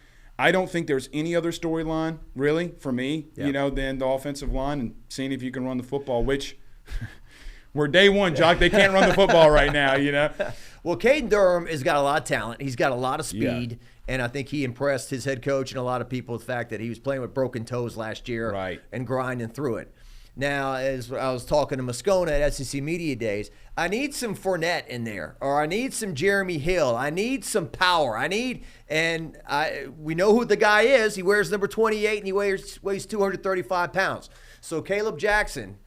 think there's any other storyline, really, for me, than the offensive line and seeing if you can run the football, which we're day one, Jock. They can't run the football right now, Well, Caden Durham has got a lot of talent. He's got a lot of speed, and I think he impressed his head coach and a lot of people with the fact that he was playing with broken toes last year and grinding through it. Now, as I was talking to Moscona at SEC Media Days, I need some Fournette in there, or I need some Jeremy Hill. I need some power. We know who the guy is. He wears number 28, and he weighs 235 pounds. So Caleb Jackson,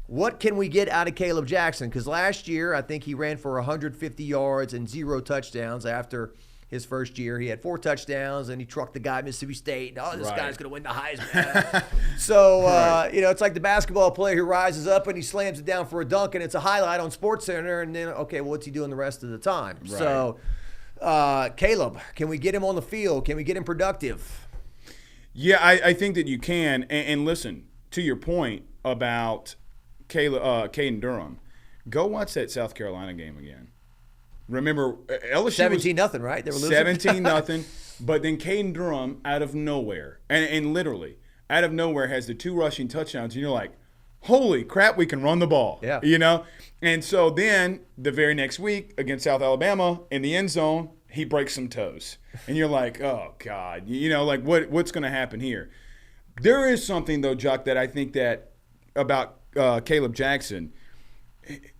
what can we get out of Caleb Jackson? Because last year, I think he ran for 150 yards and 0 touchdowns after his first year. He had 4 touchdowns, and he trucked the guy at Mississippi State. This guy's going to win the Heisman. So, it's like the basketball player who rises up and he slams it down for a dunk, and it's a highlight on SportsCenter, and then, what's he doing the rest of the time? Right. So, Caleb, can we get him on the field? Can we get him productive? Yeah, I think that you can. And listen, to your point about Caden Durham, go watch that South Carolina game again. Remember, LSU 17-0, right? They were losing 17-0, but then Caden Durham out of nowhere, and literally out of nowhere has the 2 rushing touchdowns, and you're like, holy crap, we can run the ball. Yeah. And so then the very next week against South Alabama in the end zone, he breaks some toes. And you're like, oh, God, what's going to happen here? There is something, though, Jock, that I think that about Caleb Jackson,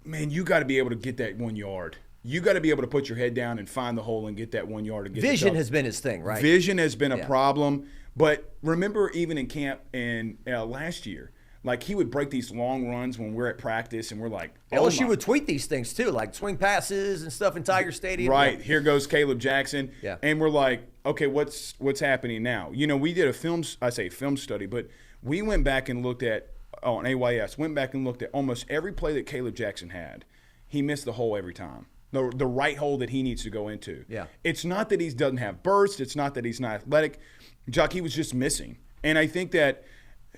man, you got to be able to get that 1 yard. You got to be able to put your head down and find the hole and get that 1 yard. Vision has been his thing, right? Vision has been a problem. But remember, even in camp and last year, Like, he would break these long runs when we're at practice, and we're like, LSU would tweet these things too, like swing passes and stuff in Tiger Stadium. Right. Here goes Caleb Jackson. Yeah. And we're like, okay, what's happening now? You know, we did a film study, but we went back and looked at, on AYS, went back and looked at almost every play that Caleb Jackson had. He missed the hole every time. The right hole that he needs to go into. Yeah. It's not that he doesn't have burst. It's not that he's not athletic. Jock, he was just missing. And I think that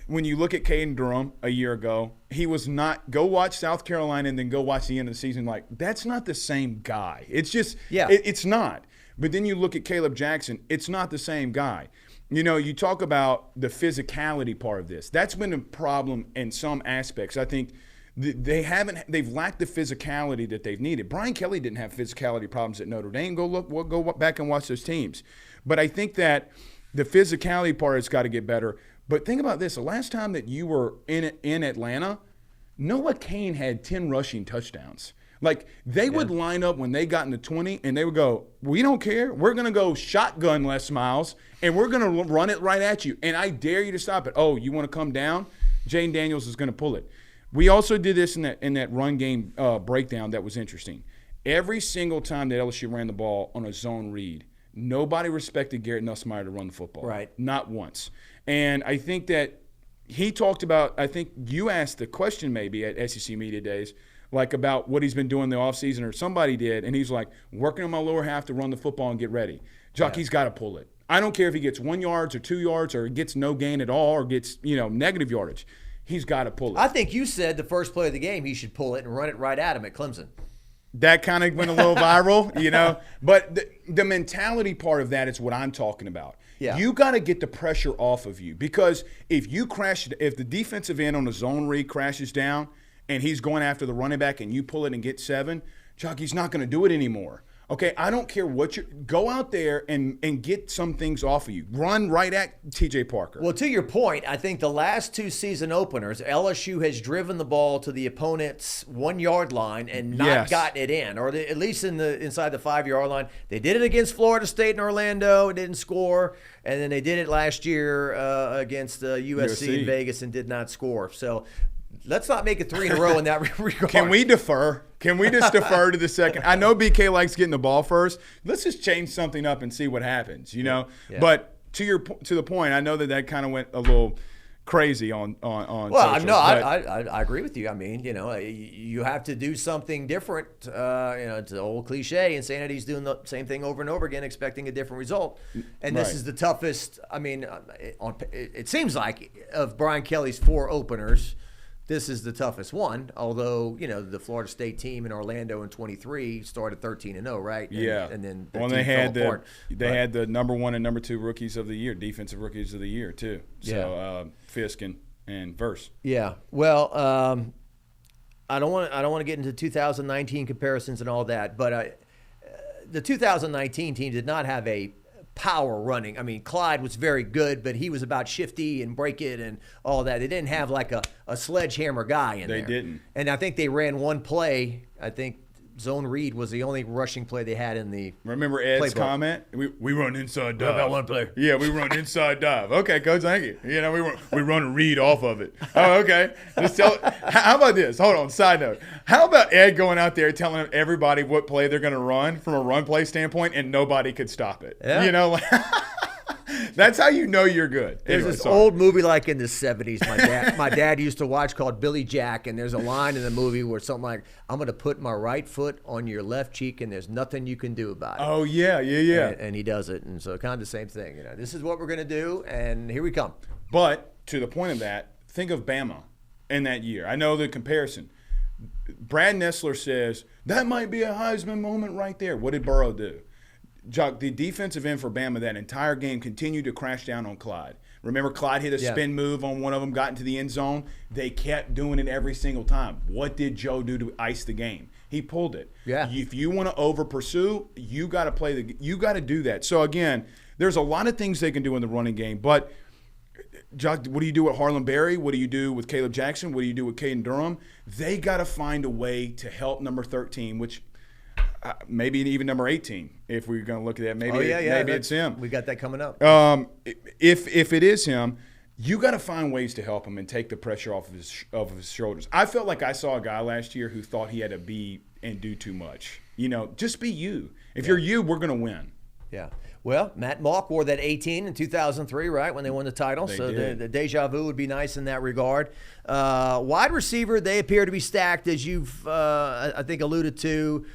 when you look at Caden Durham a year ago, he was not – go watch South Carolina and then go watch the end of the season. Like, that's not the same guy. It's just – it's not. But then you look at Caleb Jackson, it's not the same guy. You know, you talk about the physicality part of this. That's been a problem in some aspects. I think they've lacked the physicality that they've needed. Brian Kelly didn't have physicality problems at Notre Dame. Go back and watch those teams. But I think that the physicality part has got to get better. But think about this. The last time that you were in Atlanta, Noah Cain had 10 rushing touchdowns. Like, they would line up when they got in the 20, and they would go, we don't care. We're going to go shotgun Les Miles, and we're going to run it right at you. And I dare you to stop it. Oh, you want to come down? Jaden Daniels is going to pull it. We also did this in that run game breakdown that was interesting. Every single time that LSU ran the ball on a zone read, nobody respected Garrett Nussmeier to run the football. Right. Not once. And I think that he talked about, I think you asked the question maybe at SEC Media Days, like about what he's been doing in the offseason, or somebody did, and he's like, working on my lower half to run the football and get ready. Jock, he's got to pull it. I don't care if he gets 1 yard or 2 yards or gets no gain at all or gets, negative yardage. He's got to pull it. I think you said the first play of the game he should pull it and run it right at him at Clemson. That kind of went a little viral, But the mentality part of that is what I'm talking about. Yeah. You got to get the pressure off of you, because if the defensive end on a zone read crashes down and he's going after the running back and you pull it and get 7, Chuck, he's not going to do it anymore. Okay, I don't care what go out there and get some things off of you. Run right at TJ Parker. Well, to your point, I think the last 2 season openers, LSU has driven the ball to the opponent's 1 yard line and not gotten it in, or at least inside the 5 yard line. They did it against Florida State and Orlando, didn't score, and then they did it last year against USC in Vegas and did not score. So let's not make it 3 in a row in that regard. Can we defer? Can we just defer to the second? I know BK likes getting the ball first. Let's just change something up and see what happens, Yeah. But to the point, I know that kind of went a little crazy on Well, social, no, I agree with you. I mean, you have to do something different. It's an old cliche. Insanity's doing the same thing over and over again, expecting a different result. And this is the toughest. I mean, it seems like of Brian Kelly's 4 openers, this is the toughest one, although, the Florida State team in Orlando in 23 started 13-0, right? And then they had the number 1 and number 2 rookies of the year, defensive rookies of the year too. So Fisk and Verse. Yeah. Well, I don't want to get into 2019 comparisons and all that, but the 2019 team did not have a power running. I mean, Clyde was very good, but he was about shifty and break it and all that. They didn't have like a sledgehammer guy in there. They didn't. And I think they ran one play. I think zone read was the only rushing play they had in the Remember Ed's playbook. Comment? We run inside dive. About one play. Yeah, we run inside dive. Okay, Coach, thank you. We run a read off of it. Oh, okay. Just how about this? Hold on, side note. How about Ed going out there telling everybody what play they're going to run from a run play standpoint, and nobody could stop it? Yeah. That's how you know you're good. There's this old movie like in the 70s my dad used to watch called Billy Jack, and there's a line in the movie where something like, I'm going to put my right foot on your left cheek and there's nothing you can do about it. Oh, yeah. And he does it, and so kind of the same thing. This is what we're going to do, and here we come. But to the point of that, think of Bama in that year. I know the comparison. Brad Nessler says, that might be a Heisman moment right there. What did Burrow do? Jock, the defensive end for Bama that entire game continued to crash down on Clyde. Remember, Clyde hit a spin move on one of them, got into the end zone. They kept doing it every single time. What did Joe do to ice the game? He pulled it. Yeah. If you want to over pursue, you got to you got to do that. So again, there's a lot of things they can do in the running game, but Jock, what do you do with Harlan Berry? What do you do with Caleb Jackson? What do you do with Caden Durham? They got to find a way to help number 13, which maybe even number 18, if we're going to look at that. Maybe it's him. We got that coming up. If it is him, you got to find ways to help him and take the pressure off of his shoulders. I felt like I saw a guy last year who thought he had to be and do too much. Just be you. If you're you, we're going to win. Yeah. Well, Matt Malk wore that 18 in 2003, right, when they won the title. So the deja vu would be nice in that regard. Wide receiver, they appear to be stacked, as you've, I think, alluded to.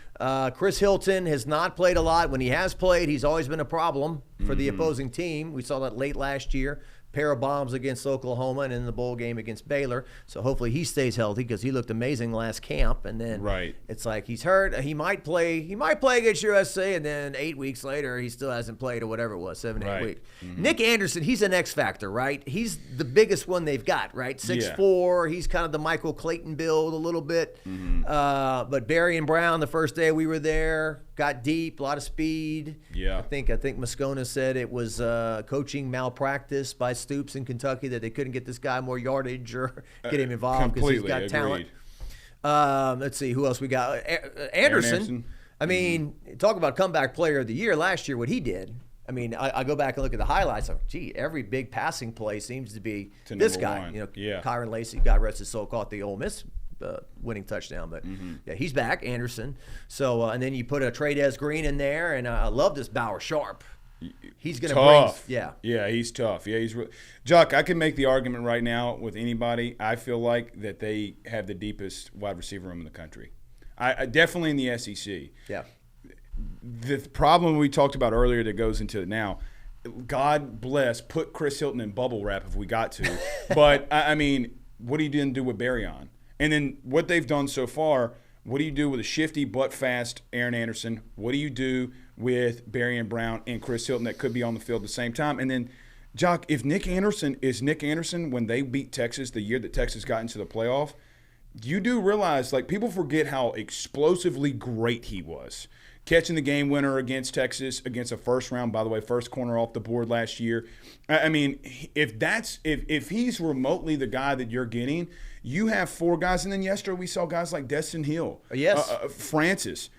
Chris Hilton has not played a lot. When he has played, he's always been a problem for the opposing team. We saw that late last year. Pair of bombs against Oklahoma and in the bowl game against Baylor. So hopefully he stays healthy because he looked amazing last camp. And then it's like he's hurt. He might play against USA, and then 8 weeks later he still hasn't played, or whatever it was, 7 to 8 weeks. Nick Anderson, he's an X factor, right? He's the biggest one they've got, right? 6'4". He's kind of the Michael Clayton build a little bit. But Barry and Brown, the first day we were there, got deep, a lot of speed. Yeah. I think Moscona said it was coaching malpractice by Stoops in Kentucky, that they couldn't get this guy more yardage or get him involved because he's got talent. Let's see who else we got. Anderson. I mean, talk about comeback player of the year last year. What he did. I mean, I go back and look at the highlights. I'm, every big passing play seems to be this guy. Kyron Lacey, God rest his soul, caught the Ole Miss winning touchdown, but he's back, Anderson. So and then you put a Trades Green in there, and I love this Bauer Sharp. He's going to bring, he's tough. Yeah, he's really. Jock, I can make the argument right now with anybody. I feel like that they have the deepest wide receiver room in the country. I definitely in the SEC. Yeah. The problem we talked about earlier that goes into it now. God bless, put Chris Hilton in bubble wrap if we got to. But I mean, what are you going to do with Barry on? And then what they've done so far. What do you do with a shifty but fast Aaron Anderson? What do you do with Barry and Brown and Chris Hilton that could be on the field at the same time? And then, Jock, if Nick Anderson when they beat Texas the year that Texas got into the playoff, you do realize, like, people forget how explosively great he was. Catching the game winner against Texas, against a first round, by the way, first corner off the board last year. I mean, if he's remotely the guy that you're getting, you have four guys. And then yesterday we saw guys like Destin Hill, Francis.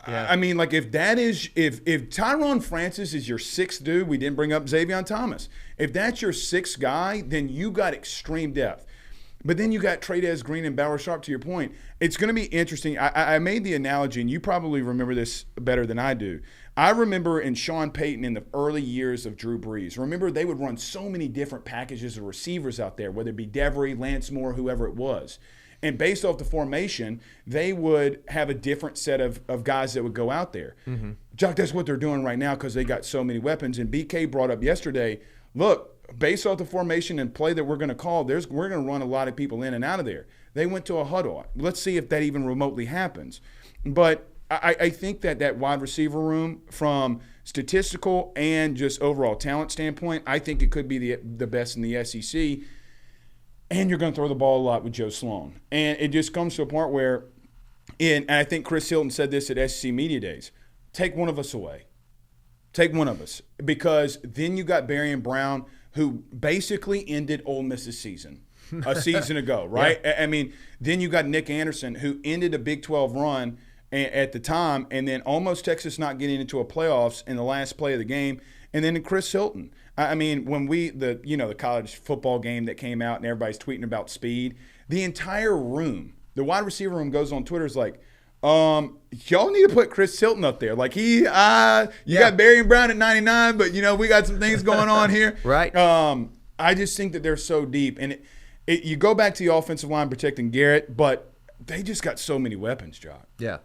I mean, like, if Tyron Francis is your sixth dude, we didn't bring up Xavier Thomas. If that's your sixth guy, then you got extreme depth. But then you got Trades Green and Bauer Sharp, to your point. It's going to be interesting. I made the analogy, and you probably remember this better than I do. I remember in Sean Payton in the early years of Drew Brees. Remember, they would run so many different packages of receivers out there, whether it be Devery, Lance Moore, whoever it was. And based off the formation, they would have a different set of guys that would go out there. Jock, that's what they're doing right now because they got so many weapons. And BK brought up yesterday, look, based off the formation and play that we're going to call, we're going to run a lot of people in and out of there. They went to a huddle. Let's see if that even remotely happens. But I think that wide receiver room, from statistical and just overall talent standpoint, I think it could be the best in the SEC. And you're going to throw the ball a lot with Joe Sloan. And it just comes to a point where, and I think Chris Hilton said this at SEC Media Days, take one of us away. Take one of us. Because then you got Barry and Brown, who basically ended Ole Miss's season a season ago, right? I mean, then you got Nick Anderson, who ended a Big 12 run at the time, and then almost Texas not getting into a playoffs in the last play of the game, and then Chris Hilton. I mean, when the college football game that came out and everybody's tweeting about speed, the entire room, the wide receiver room, goes on Twitter, is like, y'all need to put Chris Hilton up there. Like, you got Barry and Brown at 99, but we got some things going on here. Right. I just think that they're so deep, and you go back to the offensive line protecting Garrett, but they just got so many weapons, Jock. Yeah.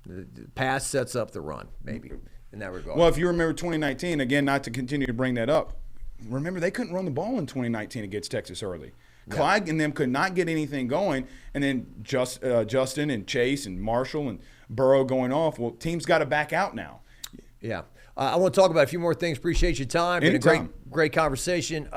The pass sets up the run, maybe, in that regard. Well, if you remember 2019, again, not to continue to bring that up, remember they couldn't run the ball in 2019 against Texas early. Yeah. Clyde and them could not get anything going, and then Justin and Chase and Marshall and Burrow going off. Well, teams got to back out now. Yeah. I want to talk about a few more things. Appreciate your time. Been a great conversation.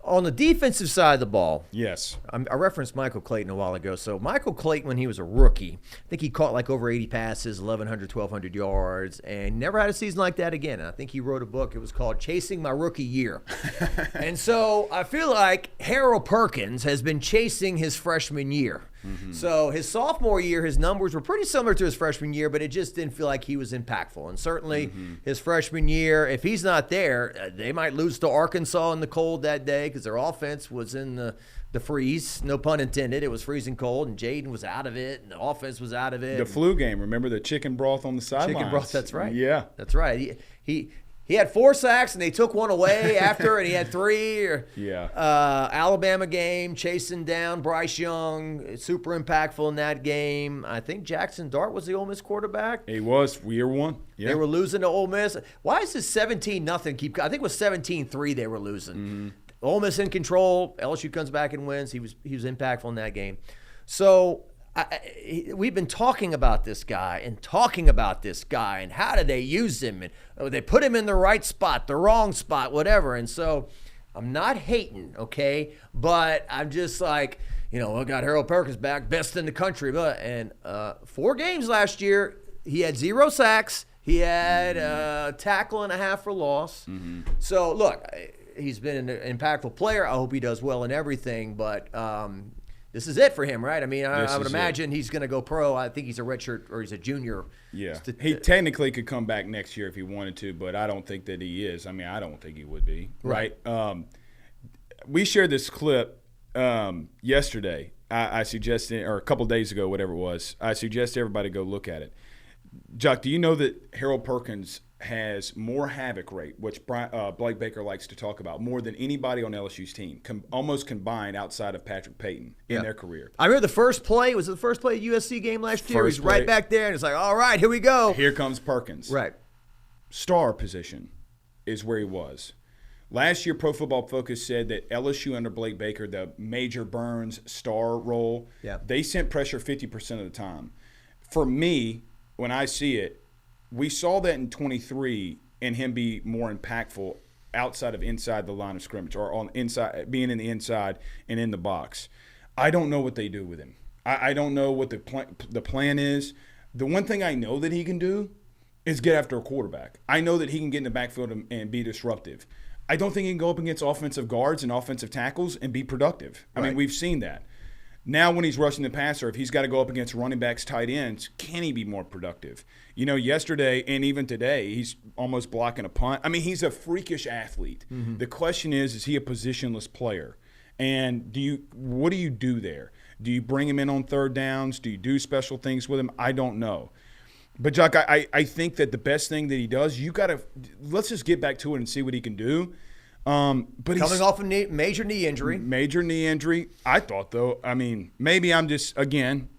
On the defensive side of the ball, yes, I referenced Michael Clayton a while ago. So Michael Clayton, when he was a rookie, I think he caught like over 80 passes, 1,100, 1,200 yards, and never had a season like that again. And I think he wrote a book. It was called Chasing My Rookie Year. And so I feel like Harold Perkins has been chasing his freshman year. So his sophomore year, his numbers were pretty similar to his freshman year, but it just didn't feel like he was impactful. And certainly his freshman year, if he's not there, they might lose to Arkansas in the cold that day because their offense was in the freeze. No pun intended. It was freezing cold, and Jaden was out of it, and the offense was out of it. The flu game, remember the chicken broth on the sidelines? Chicken broth, that's right. Yeah. That's right. He had 4 sacks, and they took one away after, and he had 3. Yeah. Alabama game, chasing down Bryce Young, super impactful in that game. I think Jackson Dart was the Ole Miss quarterback. He was year 1. Yeah. They were losing to Ole Miss. Why is this 17-0 keep? I think it was 17-3 they were losing. Ole Miss in control. LSU comes back and wins. He was impactful in that game. So we've been talking about this guy and how did they use him, and they put him in the right spot, the wrong spot, whatever. And so I'm not hating, okay, but I'm just like, we got Harold Perkins back, best in the country. And 4 games last year, he had 0 sacks. He had a tackle and a half for loss. So look, he's been an impactful player. I hope he does well in everything, but this is it for him, right? I mean, I would imagine he's going to go pro. I think he's a redshirt or he's a junior. Yeah, he technically could come back next year if he wanted to, but I don't think that he is. I mean, I don't think he would be, right? We shared this clip yesterday. I suggested, or a couple of days ago, whatever it was, I suggested everybody go look at it. Jock, do you know that Harold Perkins has more havoc rate, which Blake Baker likes to talk about, more than anybody on LSU's team, almost combined outside of Patrick Payton in their career? I remember the first play. Was it the first play at USC game last year? He's right back there, and it's like, all right, here we go. Here comes Perkins. Right. Star position is where he was. Last year, Pro Football Focus said that LSU under Blake Baker, the Major Burns star role, they sent pressure 50% of the time. For me, when I see it, we saw that in 23 and him be more impactful outside of inside the line of scrimmage or on inside, being in the inside and in the box. I don't know what they do with him. I don't know what the plan is. The one thing I know that he can do is get after a quarterback. I know that he can get in the backfield and be disruptive. I don't think he can go up against offensive guards and offensive tackles and be productive. I mean, we've seen that. Now when he's rushing the passer, if he's got to go up against running backs, tight ends, can he be more productive? Yesterday and even today, he's almost blocking a punt. I mean, he's a freakish athlete. The question is he a positionless player? And what do you do there? Do you bring him in on third downs? Do you do special things with him? I don't know. But, Jock, I think that the best thing that he does, let's just get back to it and see what he can do. But coming off a major knee injury. Major knee injury. I thought, though, maybe I'm just, again,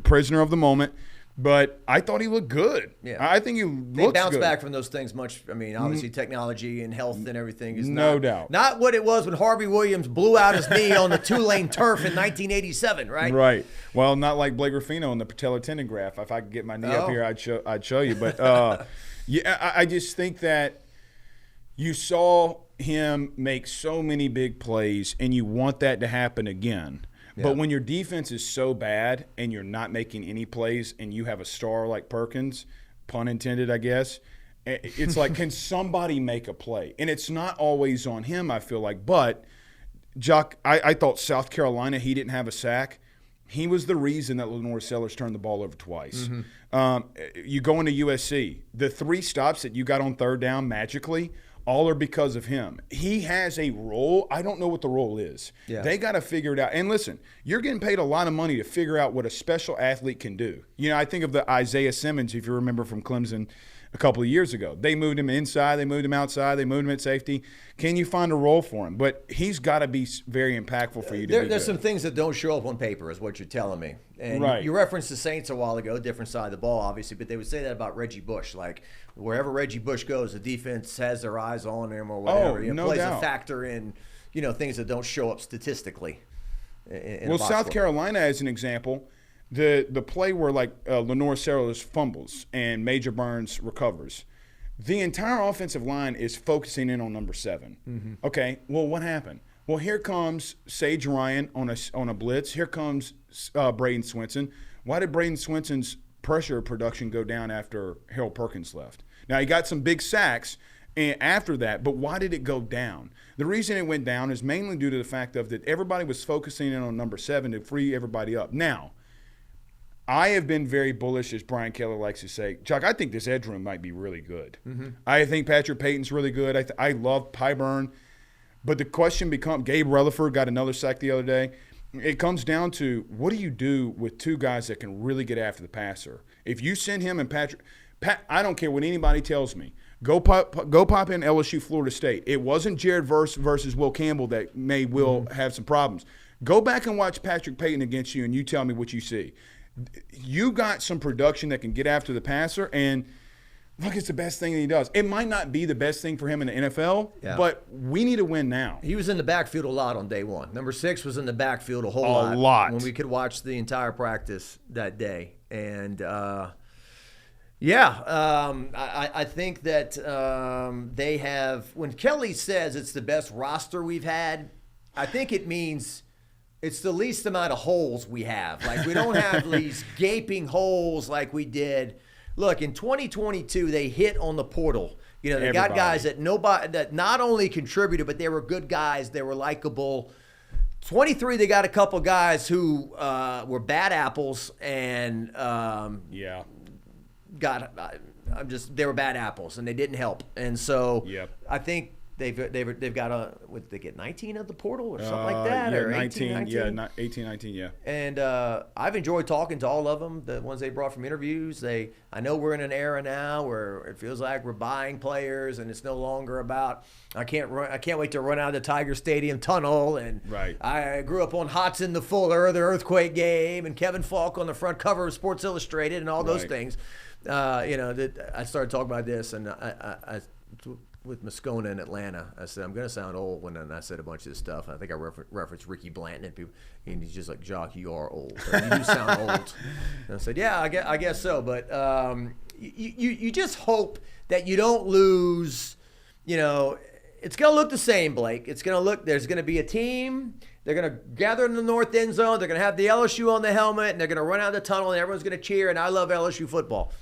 prisoner of the moment, but I thought he looked good. Yeah. I think he looks good. They bounce back from those things much. Obviously technology and health and everything is no doubt not what it was when Harvey Williams blew out his knee on the Tulane turf in 1987, right? Right. Well, not like Blake Ruffino in the patellar tendon graft. If I could get my knee up here, I'd show you. But, I just think that you saw him make so many big plays, and you want that to happen again. Yeah. But when your defense is so bad and you're not making any plays and you have a star like Perkins, pun intended, I guess, it's like, can somebody make a play? And it's not always on him, I feel like. But, Jock, I thought South Carolina, he didn't have a sack. He was the reason that Lenore Sellers turned the ball over twice. You go into USC, the 3 stops that you got on third down magically – all are because of him. He has a role. I don't know what the role is. Yeah. They got to figure it out. And listen, you're getting paid a lot of money to figure out what a special athlete can do. I think of the Isaiah Simmons, if you remember, from Clemson a couple of years ago. They moved him inside. They moved him outside. They moved him at safety. Can you find a role for him? But he's got to be very impactful for you to be There's good. some things that don't show up on paper is what you're telling me. And you referenced the Saints a while ago, different side of the ball, obviously, but they would say that about Reggie Bush. Like, wherever Reggie Bush goes, the defense has their eyes on him or whatever. No plays doubt. a factor in, things that don't show up statistically. Well, South Carolina, as an example, the play where, Lenore Sellers fumbles and Major Burns recovers, the entire offensive line is focusing in on number 7. Okay, well, what happened? Well, here comes Sage Ryan on a blitz. Here comes Braden Swinson. Why did Braden Swinson's pressure production go down after Harold Perkins left? Now, he got some big sacks, And after that, but why did it go down? The reason it went down is mainly due to the fact of that everybody was focusing in on number 7 to free everybody up. Now, I have been very bullish, as Brian Keller likes to say. Chuck, I think this edge room might be really good. I think Patrick Payton's really good. I love Pyburn. But the question becomes, Gabe Rutherford got another sack the other day. It comes down to, what do you do with 2 guys that can really get after the passer? If you send him and Patrick, I don't care what anybody tells me. Go pop in LSU Florida State. It wasn't Jared versus Will Campbell that will have some problems. Go back and watch Patrick Payton against you, and you tell me what you see. You got some production that can get after the passer, and look, it's the best thing that he does. It might not be the best thing for him in the NFL, but we need to win now. He was in the backfield a lot on day 1. Number 6 was in the backfield a lot when we could watch the entire practice that day. And I think that they have, when Kelly says it's the best roster we've had, I think it means it's the least amount of holes we have. Like, we don't have these gaping holes like we did. Look, in 2022, they hit on the portal. You know, they got guys that not only contributed, but they were good guys. They were likable. 23, they got a couple guys who were bad apples and they were bad apples and they didn't help. And so I think they've got they get 19 of the portal or something like that, or 18, 19, yeah. And I've enjoyed talking to all of them, the ones they brought from interviews. I know we're in an era now where it feels like we're buying players, and it's no longer about I can't wait to run out of the Tiger Stadium tunnel. And I grew up on Hodson the Fuller, the earthquake game, and Kevin Falk on the front cover of Sports Illustrated, and all those things. I started talking about this, and I with Moscona in Atlanta, I said, I'm going to sound old when I said a bunch of this stuff. I think I referenced Ricky Blanton, and he's just like, Jock, you are old. Or, you do sound old. And I said, yeah, I guess so. But you just hope that you don't lose, it's going to look the same, Blake. It's going to look, there's going to be a team. They're going to gather in the north end zone. They're going to have the LSU on the helmet, and they're going to run out of the tunnel, and everyone's going to cheer, and I love LSU football.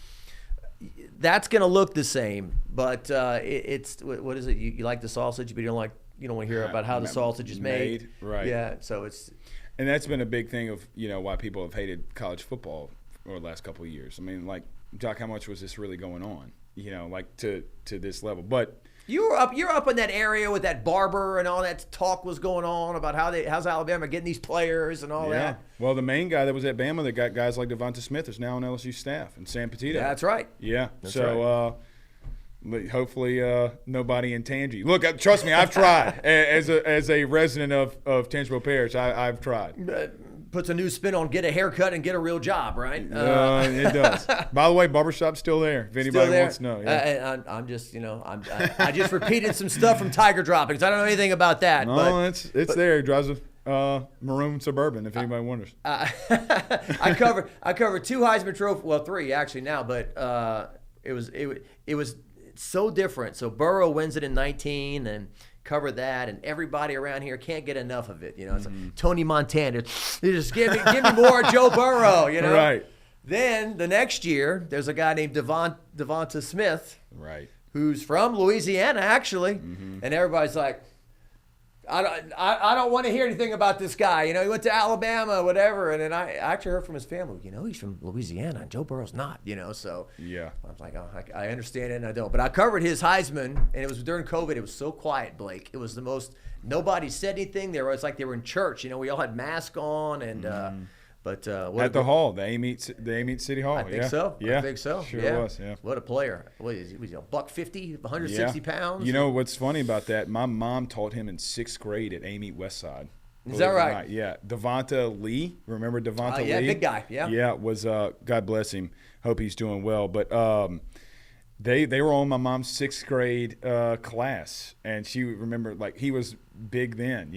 That's going to look the same, but it's what is it? You like the sausage, but you don't want to hear about how the sausage is made. Right. Yeah. So and that's been a big thing of why people have hated college football over the last couple of years. I mean, like, Jock, how much was this really going on? Like to this level, but. You're up in that area with that Barber and all that talk was going on about how's Alabama getting these players and all that. Well, the main guy that was at Bama that got guys like Devonta Smith is now on LSU staff, and Sam Petito. Yeah, that's right. Yeah. Hopefully nobody in Tangy. Look, trust me, I've tried. as a resident of Tangipahoa Parish, I've tried. Puts a new spin on get a haircut and get a real job, right? It does. By the way, barbershop's still there if anybody wants to know. Yeah. I'm just, I just repeated some stuff from Tiger Droppings. I don't know anything about that. No, it's there. He drives a maroon Suburban, if anybody wonders. I covered 2 Heisman Trophy, well, 3 actually now, but it was so different. So Burrow wins it in 19 and cover that, and everybody around here can't get enough of it. It's like Tony Montana. You just give me more Joe Burrow. Right. Then the next year, there's a guy named Devonta Smith, right, who's from Louisiana actually, and everybody's like, I don't want to hear anything about this guy. He went to Alabama, whatever. And then I actually heard from his family, he's from Louisiana, and Joe Burrow's not, So yeah, I was like, I understand it and I don't. But I covered his Heisman, and it was during COVID. It was so quiet, Blake. It was the most, nobody said anything. It's like they were in church. We all had masks on, and but at the hall, the Amite City Hall. I think so. Yeah, I think so. Sure was. Yeah. What a player! What is he? Was $150, 160 pounds? What's funny about that? My mom taught him in 6th grade at Amite Westside. Is that right? Yeah. Devonta Lee. Remember Devonta Lee? Yeah, big guy. Yeah. Yeah. Was God bless him. Hope he's doing well. But they were on my mom's 6th grade class, and she remembered, like, he was big then,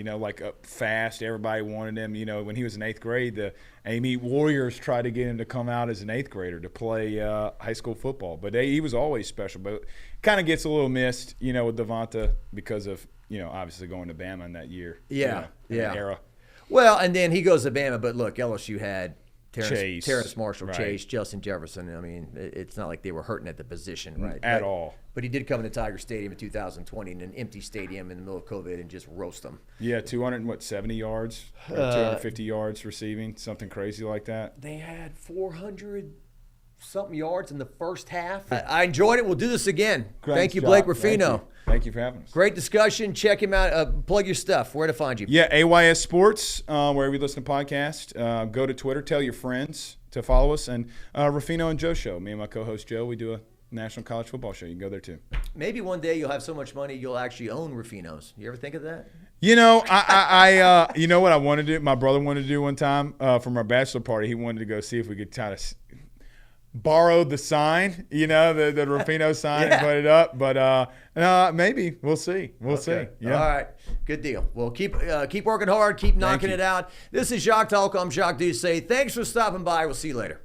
fast. Everybody wanted him. When he was in 8th grade, the Amite Warriors tried to get him to come out as an 8th grader to play high school football. But he was always special. But kind of gets a little missed, with Devonta because of, obviously going to Bama in that year. Yeah. Era. Well, and then he goes to Bama. But look, LSU had Terrence Marshall, right. Chase, Justin Jefferson. I mean, it's not like they were hurting at the position, right? At all. But he did come into Tiger Stadium in 2020 in an empty stadium in the middle of COVID and just roast them. Yeah, 270 yards, or 250 yards receiving, something crazy like that. They had 400-something yards in the first half. I enjoyed it. We'll do this again. Thank you, Blake Ruffino. Thank you for having us. Great discussion. Check him out. Plug your stuff. Where to find you? Yeah, AYS Sports, wherever you listen to podcasts. Go to Twitter. Tell your friends to follow us. And Ruffino and Joe Show. Me and my co-host Joe, we do a national college football show. You can go there too. Maybe one day you'll have so much money you'll actually own Ruffino's. You ever think of that? You know, I you know what I wanted to do? My brother wanted to do one time from our bachelor party. He wanted to go see if we could try to borrow the sign, you know, the Ruffino sign and put it up. But maybe we'll see. We'll see. Yeah. All right. Good deal. Well, keep working hard. Keep knocking it out. This is Jacques Talk. I'm Jacques Doucet. Thanks for stopping by. We'll see you later.